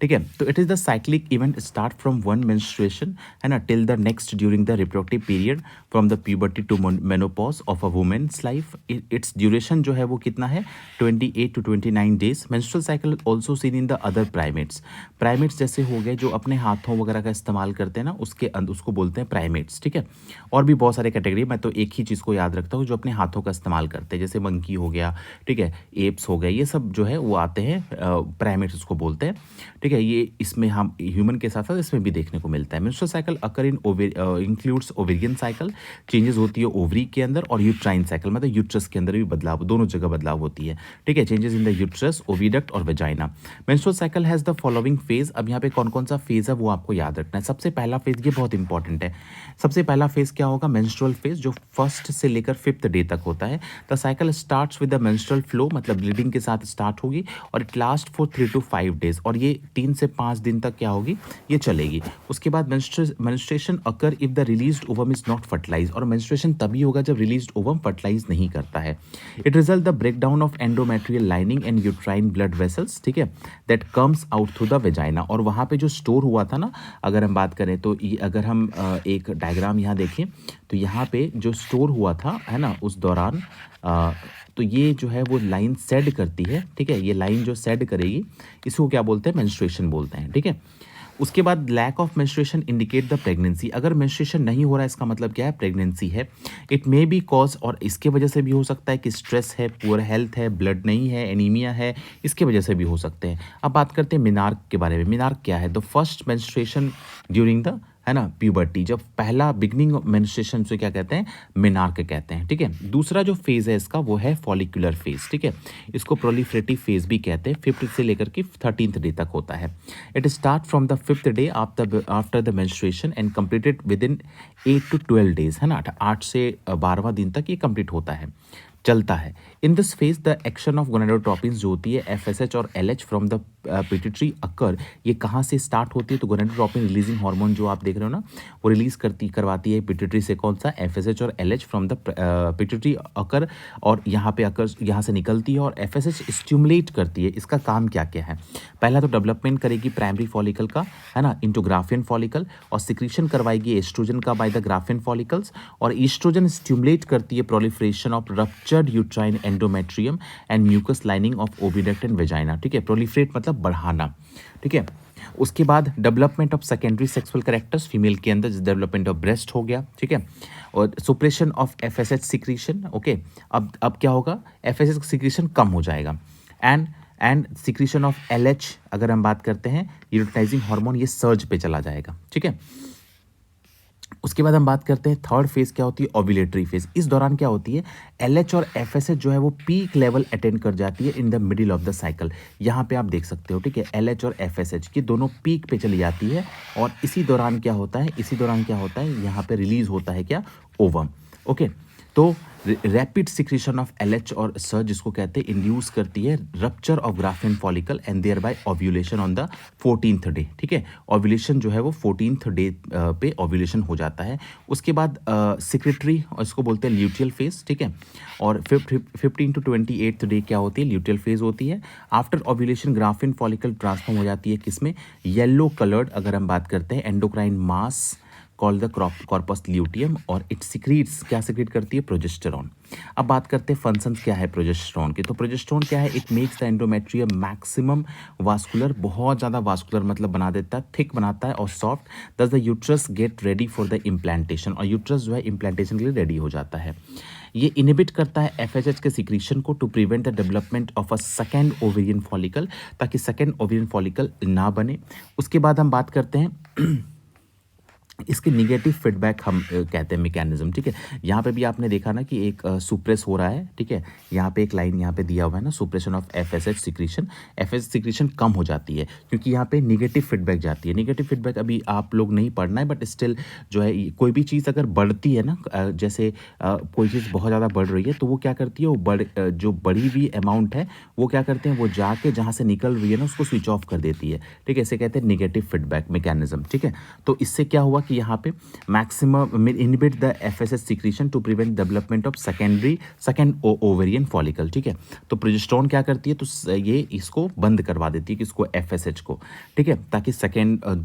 ठीक है। तो it is the cyclic event start from one menstruation, है ना, till the next during the reproductive period from the puberty to menopause of a women's life. Its duration जो है वो कितना है, 28 to 29 days. Menstrual cycle also seen in the other primates जैसे हो गए जो अपने हाथों वगैरह का इस्तेमाल करते हैं ना, उसको बोलते हैं प्राइमेट्स, ठीक है। और भी बहुत सारे कैटेगरी, मैं तो एक ही चीज़ को याद रखता हूँ, जो अपने हाथों का इस्तेमाल करते हैं, जैसे मंकी हो गया, ठीक है, एप्स हो गए, ये सब जो है वो आते हैं, प्राइमेट्स उसको बोलते हैं, ठीक है। ये इसमें हम ह्यूमन के साथ साथ इसमें भी देखने को मिलता है। मेंस्ट्रुअल साइकिल अकर इन इंक्लूड्स ओवेरियन साइकिल, चेंजेस होती है ओवरी के अंदर, और यूट्राइन साइकिल मतलब यूट्रस के अंदर भी बदलाव, दोनों जगह बदलाव होती है, ठीक है, changes in the uterus, oviduct और vagina. Menstrual cycle has the following phase. अब यहाँ पे कौन कौन सा फेज है वो आपको याद रखना है। सबसे पहला फेज, ये बहुत इंपॉर्टेंट है, सबसे पहला फेज क्या होगा, मेंस्ट्रुअल फेज, जो फर्स्ट से लेकर 5th डे तक होता है। The cycle starts with the menstrual flow, मतलब ब्लीडिंग के साथ स्टार्ट होगी, और it last for 3 to 5 days, और ये 3 से 5 दिन तक क्या होगी, ये चलेगी। उसके बाद menstruation occur if the released ovum is not fertilize, और मेंस्ट्रुएशन तभी होगा जब रिलीज्ड ओवम फर्टिलाइज नहीं करता है। It result the breakdown of endometrial lining and uterine blood vessels, ठीक है, that comes out through the vagina. और वहाँ पे जो स्टोर हुआ था ना, अगर हम बात करें तो अगर हम एक डायग्राम यहाँ देखें तो यहाँ पे जो स्टोर हुआ था, है ना, उस दौरान तो ये जो है वो लाइन सेड करती है, ठीक है, ये लाइन जो सेड करेगी इसको क्या बोलते हैं, मेंस्ट्रुएशन बोलते हैं, ठीक है। उसके बाद lack of menstruation indicate the pregnancy. अगर मेंस्ट्रुएशन नहीं हो रहा है इसका मतलब क्या है, प्रेगनेंसी है। इट मे बी कॉज, और इसके वजह से भी हो सकता है कि स्ट्रेस है, पुअर हेल्थ है, ब्लड नहीं है, एनीमिया है, इसके वजह से भी हो सकते हैं। अब बात करते हैं मिनार्क के बारे में। मिनार्क क्या है, the first menstruation during the, है ना, प्यूबर्टी, जब पहला बिगनिंग ऑफ मेंस्ट्रुएशन से क्या कहते हैं, मिनार्क कहते हैं, ठीक है। दूसरा जो फेज है इसका वो है फॉलिकुलर फेज, ठीक है, इसको प्रोलिफरेटिव फेज भी कहते हैं, 5th से लेकर के 13th डे तक होता है। It start from the 5th day after the menstruation and completed with in 8 to 12 days, है ना, 8 से 12वां दिन तक ये कंप्लीट होता है, चलता है। In this phase the action of gonadotropins जो होती है FSH और LH फ्रॉम द पिट्यूटरी अकर, ये कहाँ से स्टार्ट होती है, तो गोनाडोट्रोपिन रिलीजिंग हार्मोन जो आप देख रहे हो ना, वो रिलीज करवाती है पिट्यूटरी से, कौन सा, FSH और LH फ्रॉम द पिट्यूटरी अकर, और यहाँ पे अकर यहाँ से निकलती है, और FSH स्टिमुलेट करती है। इसका काम क्या क्या है, पहला तो डेवलपमेंट करेगी प्राइमरी फॉलिकल का, है ना, इनटू ग्राफियन फॉलिकल, और सिक्रीशन करवाएगी एस्ट्रोजन का बाय द ग्राफियन फॉलिकल्स, और एस्ट्रोजन स्टिमुलेट करती है proliferation of ruptured uterine endometrium and mucus lining of oviduct and vagina, ठीक है, प्रोलिफरेट मतलब बढ़ाना, ठीक है। उसके बाद development of secondary sexual characters, female के अंदर डेवलपमेंट ऑफ ब्रेस्ट हो गया, ठीक है, और सुप्रेशन ऑफ FSH सिक्रीशन, ओके। अब क्या होगा, FSH सिक्रीशन कम हो जाएगा, and and secretion of LH अगर हम बात करते हैं यूरोटाइजिंग हार्मोन, ये सर्ज पे चला जाएगा, ठीक है। उसके बाद हम बात करते हैं थर्ड फेज क्या होती है, ओव्यूलेटरी फेज। इस दौरान क्या होती है, LH और FSH जो है वो पीक लेवल अटेंड कर जाती है in the middle of the cycle. यहाँ पे आप देख सकते हो, ठीक है, LH और FSH की दोनों पीक पे चली जाती है और इसी दौरान क्या होता है, यहाँ पे रिलीज होता है क्या, ओवम। ओके, तो रैपिड सिक्रीशन ऑफ LH और सर्ज जिसको कहते हैं इंड्यूस करती है rupture of Graafian follicle and thereby ovulation on the 14th day, ठीक है। ओव्यूलेशन जो है वो 14th डे पे ओव्यूलेशन हो जाता है। उसके बाद सिक्रेटरी, इसको बोलते हैं ल्यूटियल फेज, ठीक है। और 15 to 28th डे क्या होती है, ल्यूटियल फेज होती है। After ovulation graphene follicle transform हो जाती है किसमें, येलो कलर्ड अगर हम बात करते हैं endocrine mass called the corpus luteum, और इट सिक्रीट्स, क्या सिक्रीट करती है, प्रोजेस्टेरॉन। अब बात करते हैं फंक्शंस क्या है प्रोजेस्टेरॉन के। तो प्रोजेस्टेरॉन क्या है, it makes the endometrium maximum vascular, बहुत ज़्यादा वास्कुलर मतलब बना देता है, थिक बनाता है और सॉफ्ट। दस the uterus get ready for the implantation, और यूट्रस जो है इम्प्लांटेशन के लिए रेडी हो जाता है। ये इनहिबिट करता है FSH के सिक्रीशन को to prevent the development of a second ovarian follicle, ताकि सेकेंड ओवेरियन फॉलिकल ना बने। उसके बाद हम बात करते हैं इसके निगेटिव फीडबैक हम कहते हैं मैकेनिज्म, ठीक है। यहाँ पे भी आपने देखा ना कि एक सुप्रेस हो रहा है, ठीक है। यहाँ पे एक लाइन यहाँ पे दिया हुआ है ना, suppression of FSH secretion, FSH secretion कम हो जाती है क्योंकि यहाँ पे निगेटिव फीडबैक जाती है। निगेटिव फीडबैक अभी आप लोग नहीं पढ़ना है, बट स्टिल जो है कोई भी चीज़ अगर बढ़ती है ना, जैसे कोई चीज़ बहुत ज़्यादा बढ़ रही है तो वो क्या करती है, वो जो बढ़ी हुई अमाउंट है वो क्या करते हैं, वो जाके जहाँ से निकल रही है ना उसको स्विच ऑफ कर देती है, ठीक है। इसे कहते हैं निगेटिव फीडबैक मैकेनिज्म, ठीक है। तो इससे क्या हुआ कि यहाँ पे maximum inhibit the FSH secretion to prevent development of second ovarian follicle, ठीक है। तो प्रोजेस्टेरॉन क्या करती है, तो ये इसको बंद करवा देती है किसको, FSH को, ठीक है, ताकि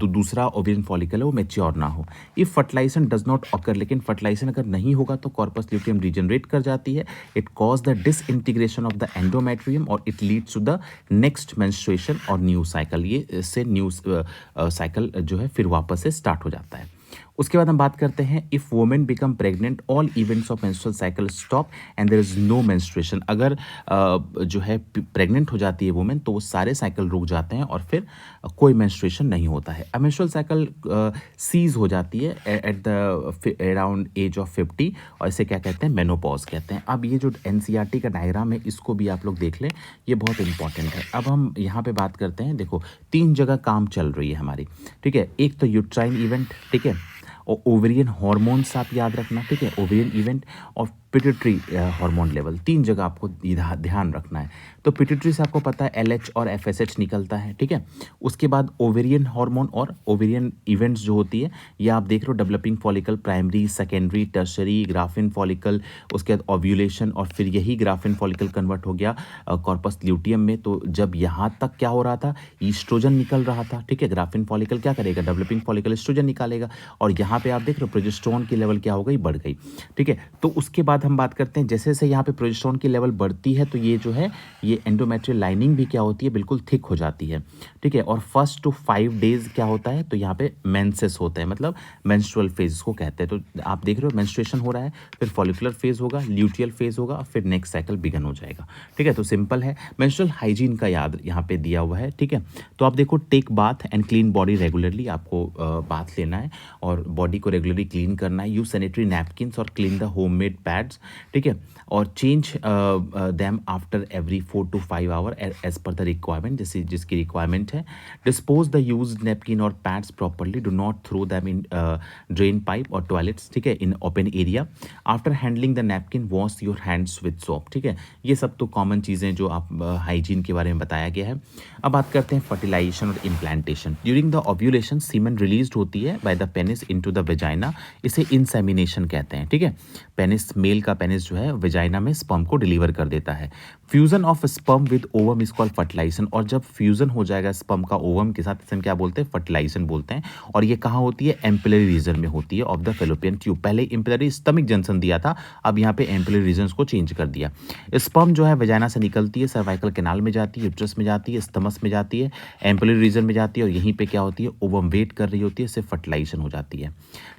दूसरा ओवेरियन फॉलिकल है वो मैच्योर ना हो। If fertilization does not occur, लेकिन फर्टिलाइजेशन अगर नहीं होगा तो कॉर्पस ल्यूटियम रीजनरेट कर जाती है। It cause the disintegration of the endometrium और it leads to the next menstruation और न्यू साइकिल। ये इससे न्यू साइकिल जो है फिर वापस से स्टार्ट हो जाता है। उसके बाद हम बात करते हैं if women become pregnant all events of menstrual cycle stop and there is no menstruation. अगर जो है प्रेग्नेंट हो जाती है वुमेन तो वो सारे साइकिल रुक जाते हैं और फिर कोई मेंस्ट्रुएशन नहीं होता है। अब मेंस्ट्रुअल साइकिल सीज हो जाती है at the around age of 50 और इसे क्या कहते हैं, मेनोपॉज कहते हैं। अब ये जो NCERT का डायग्राम है इसको भी आप लोग देख लें, ये बहुत इंपॉर्टेंट है। अब हम यहाँ पे बात करते हैं, देखो 3 जगह काम चल रही है हमारी, ठीक है। एक तो यूट्राइन इवेंट, ठीक है, और ओवेरियन हार्मोन्स आप याद रखना, ठीक है, ओवेरियन इवेंट और पिट्यूटरी हार्मोन लेवल, 3 जगह आपको ध्यान रखना है। तो पिट्यूटरी से आपको पता है LH और FSH निकलता है, ठीक है। उसके बाद ओवेरियन हार्मोन और ओवेरियन इवेंट्स जो होती है ये आप देख रहे हो, developing follicle, primary, secondary, tertiary, graphene follicle, उसके बाद ओव्यूलेशन और फिर यही ग्राफिन फॉलिकल कन्वर्ट हो गया कॉर्पस ल्यूटियम में। तो जब यहाँ तक क्या हो रहा था, ईस्ट्रोजन निकल रहा था, ठीक है। ग्राफिन फॉलिकल क्या करेगा, डेवलपिंग फॉलिकल एस्ट्रोजन निकालेगा और यहाँ पे आप देख रहे हो प्रोजेस्टेरॉन की लेवल क्या हो गई, बढ़ गई, ठीक है। तो उसके बाद हम बात करते हैं जैसे जैसे यहाँ पे प्रोजेस्टेरॉन की लेवल बढ़ती है तो ये जो है ये एंडोमेट्रियल लाइनिंग भी क्या होती है, बिल्कुल थिक हो जाती है, ठीक है। और 1 to 5 डेज क्या होता है, तो यहाँ पे मेंसेस होता है, मतलब मेंस्ट्रुअल फेज को कहते हैं। तो आप देख रहे हो मेंस्ट्रुएशन हो रहा है, फिर फॉलिकुलर फेज होगा, ल्यूटियल फेज होगा, फिर नेक्स्ट साइकिल बिगन हो जाएगा, ठीक है। तो सिंपल है, मेंस्ट्रुअल हाइजीन का याद यहाँ पे दिया हुआ है, ठीक है। तो आप देखो take bath and clean body regularly, आपको बाथ लेना है और बॉडी को रेगुलरली क्लीन करना है। यूज सैनिटरी नैपकिन्स और क्लीन द होममेड पैड्स, ठीक है। और change them after every 4 to 5 hour as per the requirement, जैसे जिसकी रिक्वायरमेंट है। डिस्पोज द यूज नैपकिन और pads properly, do not throw them in drain pipe और toilets, ठीक है, in open area. After handling the napkin wash your hands with soap, ठीक है। ये सब तो कॉमन चीज़ें जो आप हाइजीन के बारे में बताया गया है। अब बात करते हैं फर्टिलाइजेशन और implantation. During the ovulation semen release होती है by the penis into the vagina, इसे इंसेमिनेशन कहते हैं, ठीक है। पेनिस, मेल का पेनिस जो है वेजाइना में स्पर्म को डिलीवर कर देता है। Fusion of sperm with ovum is called fertilization, और जब फ्यूजन हो जाएगा स्पर्म का ओवम के साथ, इसे हम क्या बोलते हैं, फर्टिलाइजेशन बोलते हैं। और ये कहाँ होती है, एम्पिलरी रीजन में होती है ऑफ द फेलोपियन ट्यूब। पहले एम्पिलरी स्टमक जंक्शन दिया था, अब यहाँ पे एम्पिलरी रीजन को चेंज कर दिया। स्पर्म जो है वेजाइना से निकलती है, सर्वाइकल कैनाल में जाती है, यूट्रस में जाती है, स्टमस में जाती है, एम्पिलरी रीजन में जाती है और यहीं पे क्या होती है, ओवम वेट कर रही होती है, इससे फर्टिलाइजेशन हो जाती है,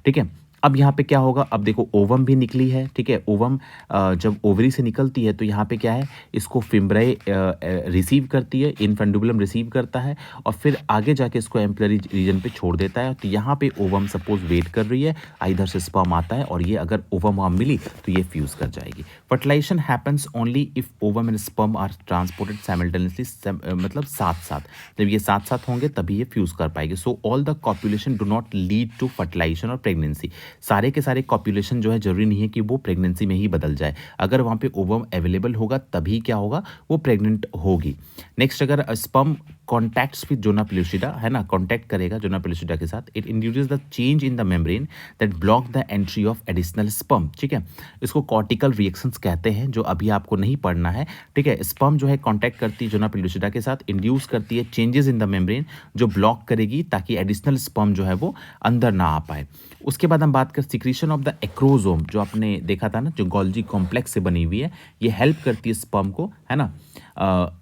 ठीक है। अब यहाँ पे क्या होगा, अब देखो ओवम भी निकली है, ठीक है। ओवम जब ओवरी से निकलती है तो यहाँ पे क्या है, इसको फिम्ब्राई रिसीव करती है, इनफंडुबुलम रिसीव करता है और फिर आगे जाके इसको एम्पलरी रीजन पे छोड़ देता है। तो यहाँ पे ओवम सपोज वेट कर रही है, इधर से स्पर्म आता है और ये अगर ओवम वहाँ मिली तो ये फ्यूज कर जाएगी। Fertilization happens only if ovum and sperm are transported simultaneously, मतलब साथ साथ, जब ये साथ साथ होंगे तभी ये फ्यूज कर पाएगी। So all the copulation do not lead to fertilization और प्रेगनेंसी। सारे के सारे कॉपुलेशन जो है जरूरी नहीं है कि वो प्रेगनेंसी में ही बदल जाए। अगर वहाँ पे ओवम अवेलेबल होगा तभी क्या होगा, वो प्रेग्नेंट होगी। नेक्स्ट, अगर sperm contacts with zona pellucida, है ना, कॉन्टैक्ट करेगा जोना पेलुसिडा के साथ, it induces the change in the membrane that block the entry of additional sperm, ठीक है। इसको कॉर्टिकल रिएक्शंस कहते हैं, जो अभी आपको नहीं पढ़ना है, ठीक है। स्पर्म जो है कॉन्टैक्ट करती है जोना पेलुसिडा के साथ, इंड्यूस करती है चेंजेस इन द मेम्ब्रेन, जो ब्लॉक करेगी ताकि एडिशनल स्पर्म जो है वो अंदर ना आ पाए। उसके बाद हम बात कर सिक्रीशन ऑफ द एक्रोसोम, जो आपने देखा था ना, जो गोल्जी कॉम्प्लेक्स से बनी हुई है, ये हेल्प करती है स्पर्म को, है ना,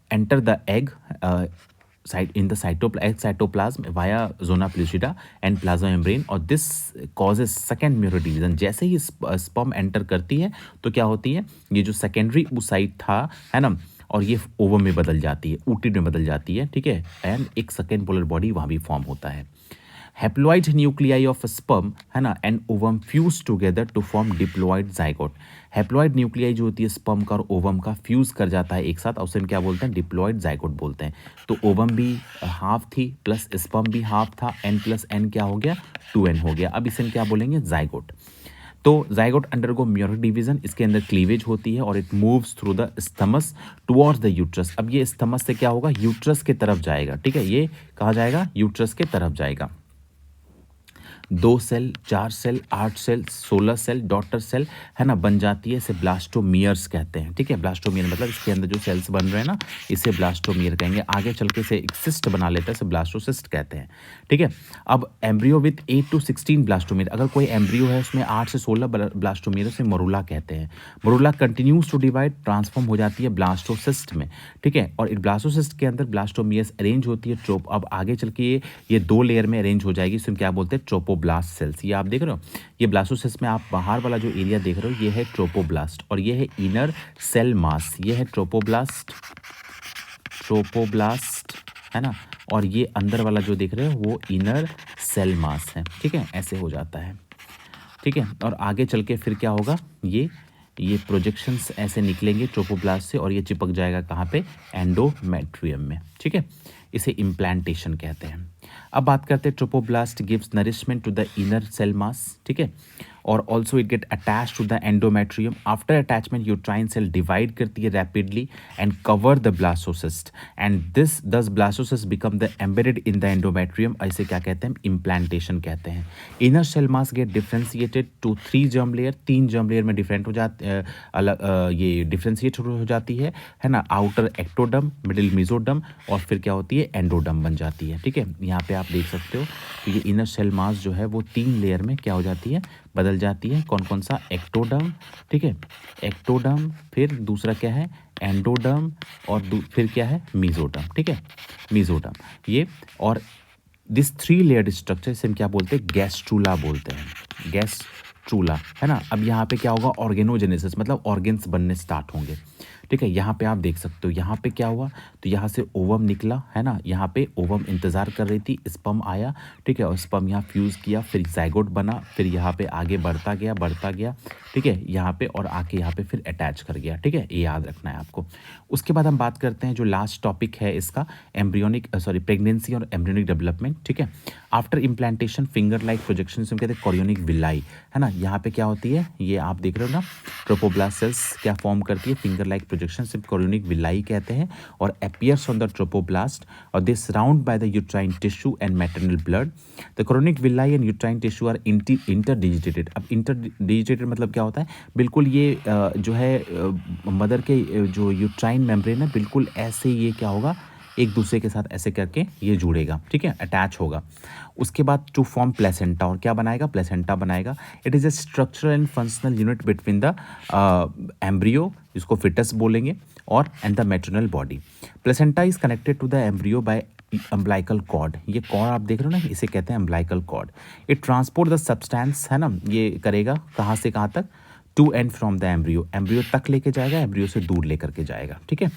enter the egg in the cytoplasm via zona pellucida and plasma membrane, और this causes second meiotic division। जैसे ही स्पर्म एंटर करती है तो क्या होती है, ये जो सेकेंडरी oocyte था, है ना, और ये ओवम में बदल जाती है, oocyte में बदल जाती है, ठीक है। एंड एक सेकेंड पोलर बॉडी वहाँ भी फॉर्म होता है। हैप्लॉइड न्यूक्लियाई ऑफ स्पर्म, है ना, and ovum fuse together to form diploid zygote. Haploid nuclei जो होती है स्पर्म का और ओवम का फ्यूज कर जाता है एक साथ, और उसे क्या बोलते हैं, डिप्लॉइड जाइगोट बोलते हैं। तो ओवम भी हाफ थी प्लस स्पर्म भी हाफ था, n प्लस n क्या हो गया, 2n हो गया। अब इसे क्या बोलेंगे, जाइगोट। तो जाइगोट अंडरगो मेयोटिक डिवीजन, इसके अंदर क्लीवेज होती है और it moves through the isthmus towards the uterus. अब ये स्थमस से क्या होगा, यूट्रस के तरफ जाएगा, ठीक है। ये कहाँ जाएगा, यूट्रस के तरफ जाएगा। 2 cell, 4 cell, 8 cell, 16 cell, daughter cell, है ना, बन जाती है। इसे ब्लास्टोमियर्स कहते हैं, ठीक है। ब्लास्टोमियर मतलब इसके अंदर जो सेल्स बन रहे हैं ना, इसे ब्लास्टोमियर कहेंगे। आगे चल के इसे एक सिस्ट बना लेता है, इसे ब्लास्टोसिस्ट कहते हैं, ठीक है। अब एम्ब्रियो विथ 8 to 16 ब्लास्टोमियर, अगर कोई एम्ब्रियो है उसमें 8 से 16 ब्लास्टोमियर, उसे मरूला कहते हैं। Morula continues to divide, transform हो जाती है ब्लास्टोसिस्ट में, ठीक है। और इस ब्लास्टोसिस्ट के अंदर ब्लास्टोमियर्स अरेंज होती है ट्रोप। अब आगे चल के ये 2 लेयर में अरेंज हो जाएगी, इसमें क्या बोलते हैं, ट्रोपोब्लास्ट सेल्स। ये आप देख रहे हो, ये ब्लास्टोसिस्ट में आप बाहर वाला जो एरिया देख रहे हो, ये है ट्रोपोब्लास्ट, और ये है इनर सेल मास, ये है ट्रोपोब्लास्ट, है ना, और ये अंदर वाला जो देख रहे हो वो इनर सेल मास है, ठीक है। ऐसे हो जाता है, ठीक है। और आगे चल के फिर क्या होगा, ये प्रोजेक्शंस ऐसे निकलेंगे ट्रोपोब्लास्ट से, और ये चिपक जाएगा कहाँ पे, एंडोमेट्रियम में, ठीक है। इसे इम्प्लांटेशन कहते हैं। अब बात करते हैं, trophoblast gives nourishment to the inner cell mass, ठीक है, और also it get attach to the endometrium. After attachment uterine cell divide करती है rapidly and cover the blastocyst, and this thus blastocyst become the embedded in the endometrium. ऐसे क्या कहते हैं, implantation कहते हैं। Inner cell mass get differentiated to 3 germ layer, 3 germ layer में different हो जाते अलग ये डिफ्रेंशिएट हो जाती है ना। आउटर एक्टोडम, मिडिल मेसोडम, और फिर क्या होती है, एंडोडम बन जाती है, ठीक है। यहाँ पे आप देख सकते हो कि ये इनर सेल मास जो है वो 3 लेयर में क्या हो जाती है, बदल जाती है। कौन कौन सा, एक्टोडम, ठीक है, एक्टोडम, फिर दूसरा क्या है, एंडोडम, और फिर क्या है, मेसोडम, ठीक है, मेसोडम ये। और दिस 3 लेयर्ड स्ट्रक्चर से हम क्या बोलते हैं, गैस्ट्रूला बोलते हैं, गैस्ट्रूला, है ना। अब यहाँ पे क्या होगा, ऑर्गेनोजेनेसिस, मतलब ऑर्गेन्स बनने स्टार्ट होंगे, ठीक है। यहाँ पे आप देख सकते हो, यहाँ पे क्या हुआ, तो यहाँ से ओवम निकला, है ना, यहाँ पे ओवम इंतज़ार कर रही थी, स्पर्म आया, ठीक है, और स्पर्म यहाँ फ्यूज़ किया, फिर जाइगोट बना, फिर यहाँ पे आगे बढ़ता गया, ठीक है, यहाँ पे, और आके यहाँ पे फिर अटैच कर गया, ठीक है। ये याद रखना है आपको। उसके बाद हम बात करते हैं जो लास्ट टॉपिक है इसका, प्रेगनेंसी और एम्ब्रियोनिक डेवलपमेंट, ठीक है। After implantation finger like projection से हम कहते हैं कोरियोनिक विलाई, है ना। यहाँ पे क्या होती है, ये आप देख रहे हो ना, ट्रोपोब्लास्ट सेल्स क्या फॉर्म करती है, फिंगर लाइक प्रोजेक्शन से कोरियोनिक विलाई कहते हैं, और अपीयर्स ऑन द ट्रोपोब्लास्ट, और they surround by the uterine tissue and maternal blood. The chorionic villi and uterine tissue are interdigitated. अब इंटरडिजिटेटेड मतलब क्या होता है, बिल्कुल ये जो है मदर के जो यूट्राइन मेम्ब्रेन है, बिल्कुल ऐसे ये क्या होगा, एक दूसरे के साथ ऐसे करके ये जुड़ेगा, ठीक है, अटैच होगा। उसके बाद टू फॉर्म प्लेसेंटा, और क्या बनाएगा, प्लेसेंटा बनाएगा। It is a structural and functional unit between the embryo, जिसको फिटस बोलेंगे, और and the maternal body. Placenta is connected to the embryo by umbilical cord, ये कॉर्ड आप देख रहे हो ना, इसे कहते हैं umbilical cord. It transport the substance, है ना, ये करेगा कहाँ से कहाँ तक, to and from the embryo, embryo तक लेके जाएगा, एम्ब्रियो से दूर लेकर के जाएगा, ठीक है।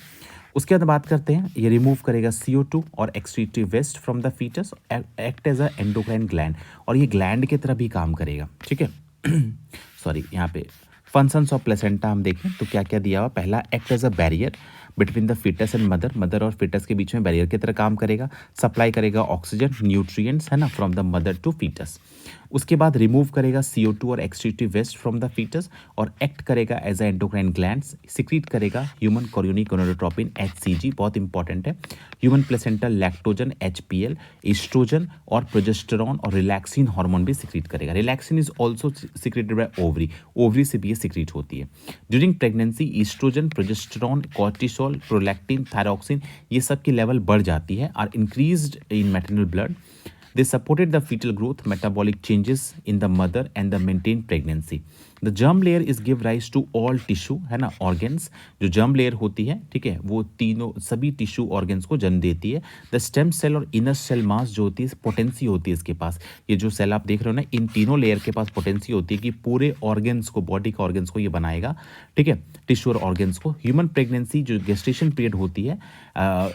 उसके बाद बात करते हैं, ये रिमूव करेगा CO2 और excretory waste from the fetus, act as a endocrine gland, और ये ग्लैंड की तरह भी काम करेगा, ठीक है। सॉरी, यहाँ पे फंक्शंस ऑफ प्लेसेंटा हम देखें तो क्या क्या दिया हुआ, पहला act as a barrier between the foetus and mother, mother और फीटस के बीच में बैरियर की तरह काम करेगा, सप्लाई करेगा ऑक्सीजन न्यूट्रिएंट्स, है ना, from the mother to fetus. उसके बाद रिमूव करेगा CO2 और excretory waste from the fetus, और एक्ट करेगा as a endocrine glands, secrete करेगा ह्यूमन कोरियोनिक गोनाडोट्रोपिन HCG, बहुत इंपॉर्टेंट है, human placental lactogen HPL, estrogen और प्रोजेस्टेरॉन और रिलैक्सिन हार्मोन भी सिक्रीट करेगा। Relaxin is also secreted by ovary, ovary से भी ये सिक्रीट होती है। During pregnancy estrogen, progesterone, cortisol, prolactin, thyroxine, ये सब की लेवल बढ़ जाती है, are increased in maternal blood. They supported the fetal growth, metabolic changes in the mother and the maintained pregnancy. The germ layer is give rise to all tissue, है ना, organs, जो germ layer होती है, ठीक है, वो तीनों सभी टिश्यू ऑर्गन्स को जन्म देती है। द स्टेम सेल और इनर सेल मास जो होती है, पोटेंसी होती है इसके पास, ये जो सेल आप देख रहे हो ना, इन तीनों लेयर के पास पोटेंसी होती है कि पूरे ऑर्गन्स को, बॉडी के ऑर्गन्स को ये बनाएगा, ठीक है, टिश्यू और ऑर्गन्स को। ह्यूमन प्रेगनेंसी जो गेस्टेशन पीरियड होती है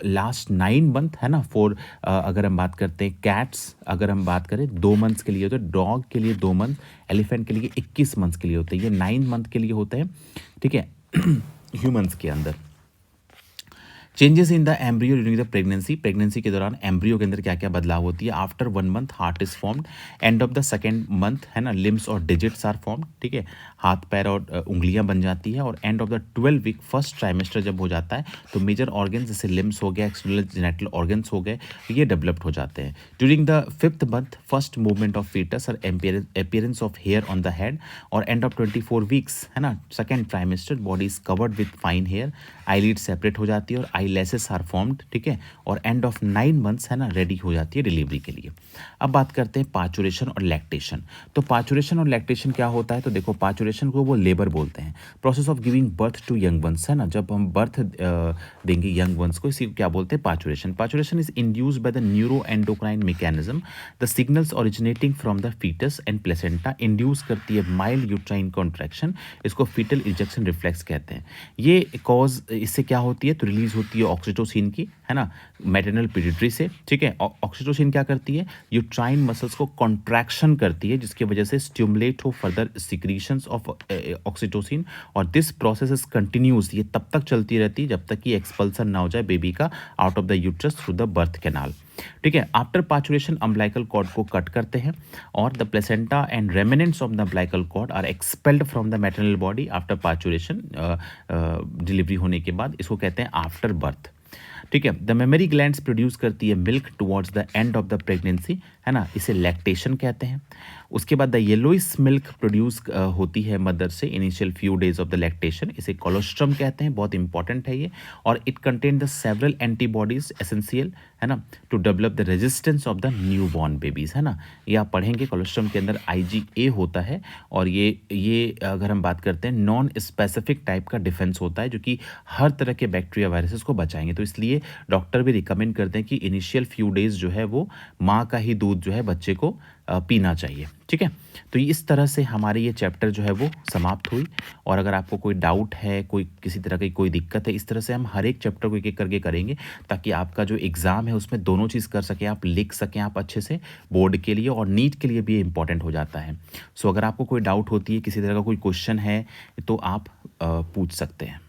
लास्ट 9 मंथ, है ना, फॉर अगर हम बात करते हैं कैट्स, अगर हम बात करें 2 मंथ्स के लिए होते हैं, डॉग के लिए 2 मंथ, एलिफेंट के लिए 21 मंथ्स के लिए होते हैं, ये 9 मंथ के लिए होते हैं, ठीक है, ह्यूमंस के अंदर। Changes in the embryo during the pregnancy, pregnancy के दौरान एम्ब्रियो के अंदर क्या क्या बदलाव होती है। After 1 month heart is formed, and of the second month, है ना, लिम्स और डिजिट्स आर फॉर्म्ड, ठीक है, हाथ पैर और उंगलियां बन जाती है, और end of the 12 week first trimester जब हो जाता है तो मेजर ऑर्गन्स जैसे लिम्स हो गया, एक्सटर्नल जेनेटल ऑर्गन्स हो गए, ये डेवलप्ड हो जाते हैं। During the 5th month first movement of foetus और appearance of hair on the head, और एंड ऑफ 24 वीक्स, है ना, second trimester, body is covered with fine hair, eyelid separate हो जाती है और आई लेसेस आर फॉर्म्ड, ठीक है, और एंड ऑफ 9 मंथ्स, है ना, रेडी हो जाती है डिलीवरी के लिए। अब बात करते हैं पाचुरेशन और लैक्टेशन। तो पाचुरेशन और लैक्टेशन क्या होता है, तो देखो पाचुरेशन को वो लेबर बोलते हैं, process of giving birth to young ones, है ना, जब हम बर्थ देंगे यंग वंस को, इसी को क्या बोलते हैं, parturition. Parturition is induced by the neuro endocrine mechanism, the signals originating from the foetus and placenta induce करती है माइल्ड यूट्राइन कॉन्ट्रैक्शन, इसको फीटल इजेक्शन रिफ्लेक्स कहते हैं। ये कॉज इससे क्या होती है, तो रिलीज होती है ऑक्सीटोसिन की, है ना, मैटरनल पिट्यूटरी से, ठीक है। ऑक्सीटोसिन क्या करती है, यूट्राइन मसल्स को कॉन्ट्रैक्शन करती है, जिसकी वजह से स्टिमुलेट हो फर्दर सिक्रीशंस ऑफ ऑक्सीटोसिन, और दिस प्रोसेस इज कंटिन्यूस, ये तब तक चलती रहती है जब तक कि एक्सपल्सन ना हो जाए बेबी का out of the uterus through the birth canal, ठीक है। आफ्टर पाचुरेशन अम्बिलाइकल कॉर्ड को कट करते हैं, और the placenta and remnants of the umbilical cord are expelled from the maternal body after parturition, delivery होने के बाद, इसको कहते हैं आफ्टर बर्थ, ठीक है। द मेमरी ग्लैंड्स प्रोड्यूस करती है milk towards the end of the pregnancy, है ना, इसे लैक्टेशन कहते हैं। उसके बाद द येलोइस मिल्क प्रोड्यूस होती है मदर से initial few days of the lactation, इसे कोलोस्ट्रम कहते हैं, बहुत इंपॉर्टेंट है ये, और it contain the several antibodies essential, है ना, to develop the resistance of the new born babies, है ना, ये आप पढ़ेंगे। कोलोस्ट्रम के अंदर IgA होता है, और ये अगर हम बात करते हैं नॉन स्पेसिफिक टाइप का डिफेंस होता है, जो कि हर तरह के बैक्टीरिया वायरसेस को बचाएंगे, तो इसलिए डॉक्टर भी रिकमेंड करते हैं कि इनिशियल फ्यू डेज जो है वो माँ का ही दूध जो है बच्चे को पीना चाहिए, ठीक है। तो इस तरह से हमारी ये चैप्टर जो है वो समाप्त हुई, और अगर आपको कोई डाउट है, कोई किसी तरह की कोई दिक्कत है, इस तरह से हम हर एक चैप्टर को एक एक करके करेंगे, ताकि आपका जो एग्ज़ाम है उसमें दोनों चीज़ कर सकें, आप लिख सकें आप अच्छे से, बोर्ड के लिए और नीट के लिए भी इंपॉर्टेंट हो जाता है। सो अगर आपको कोई डाउट होती है, किसी तरह का कोई क्वेश्चन है, तो आप पूछ सकते हैं।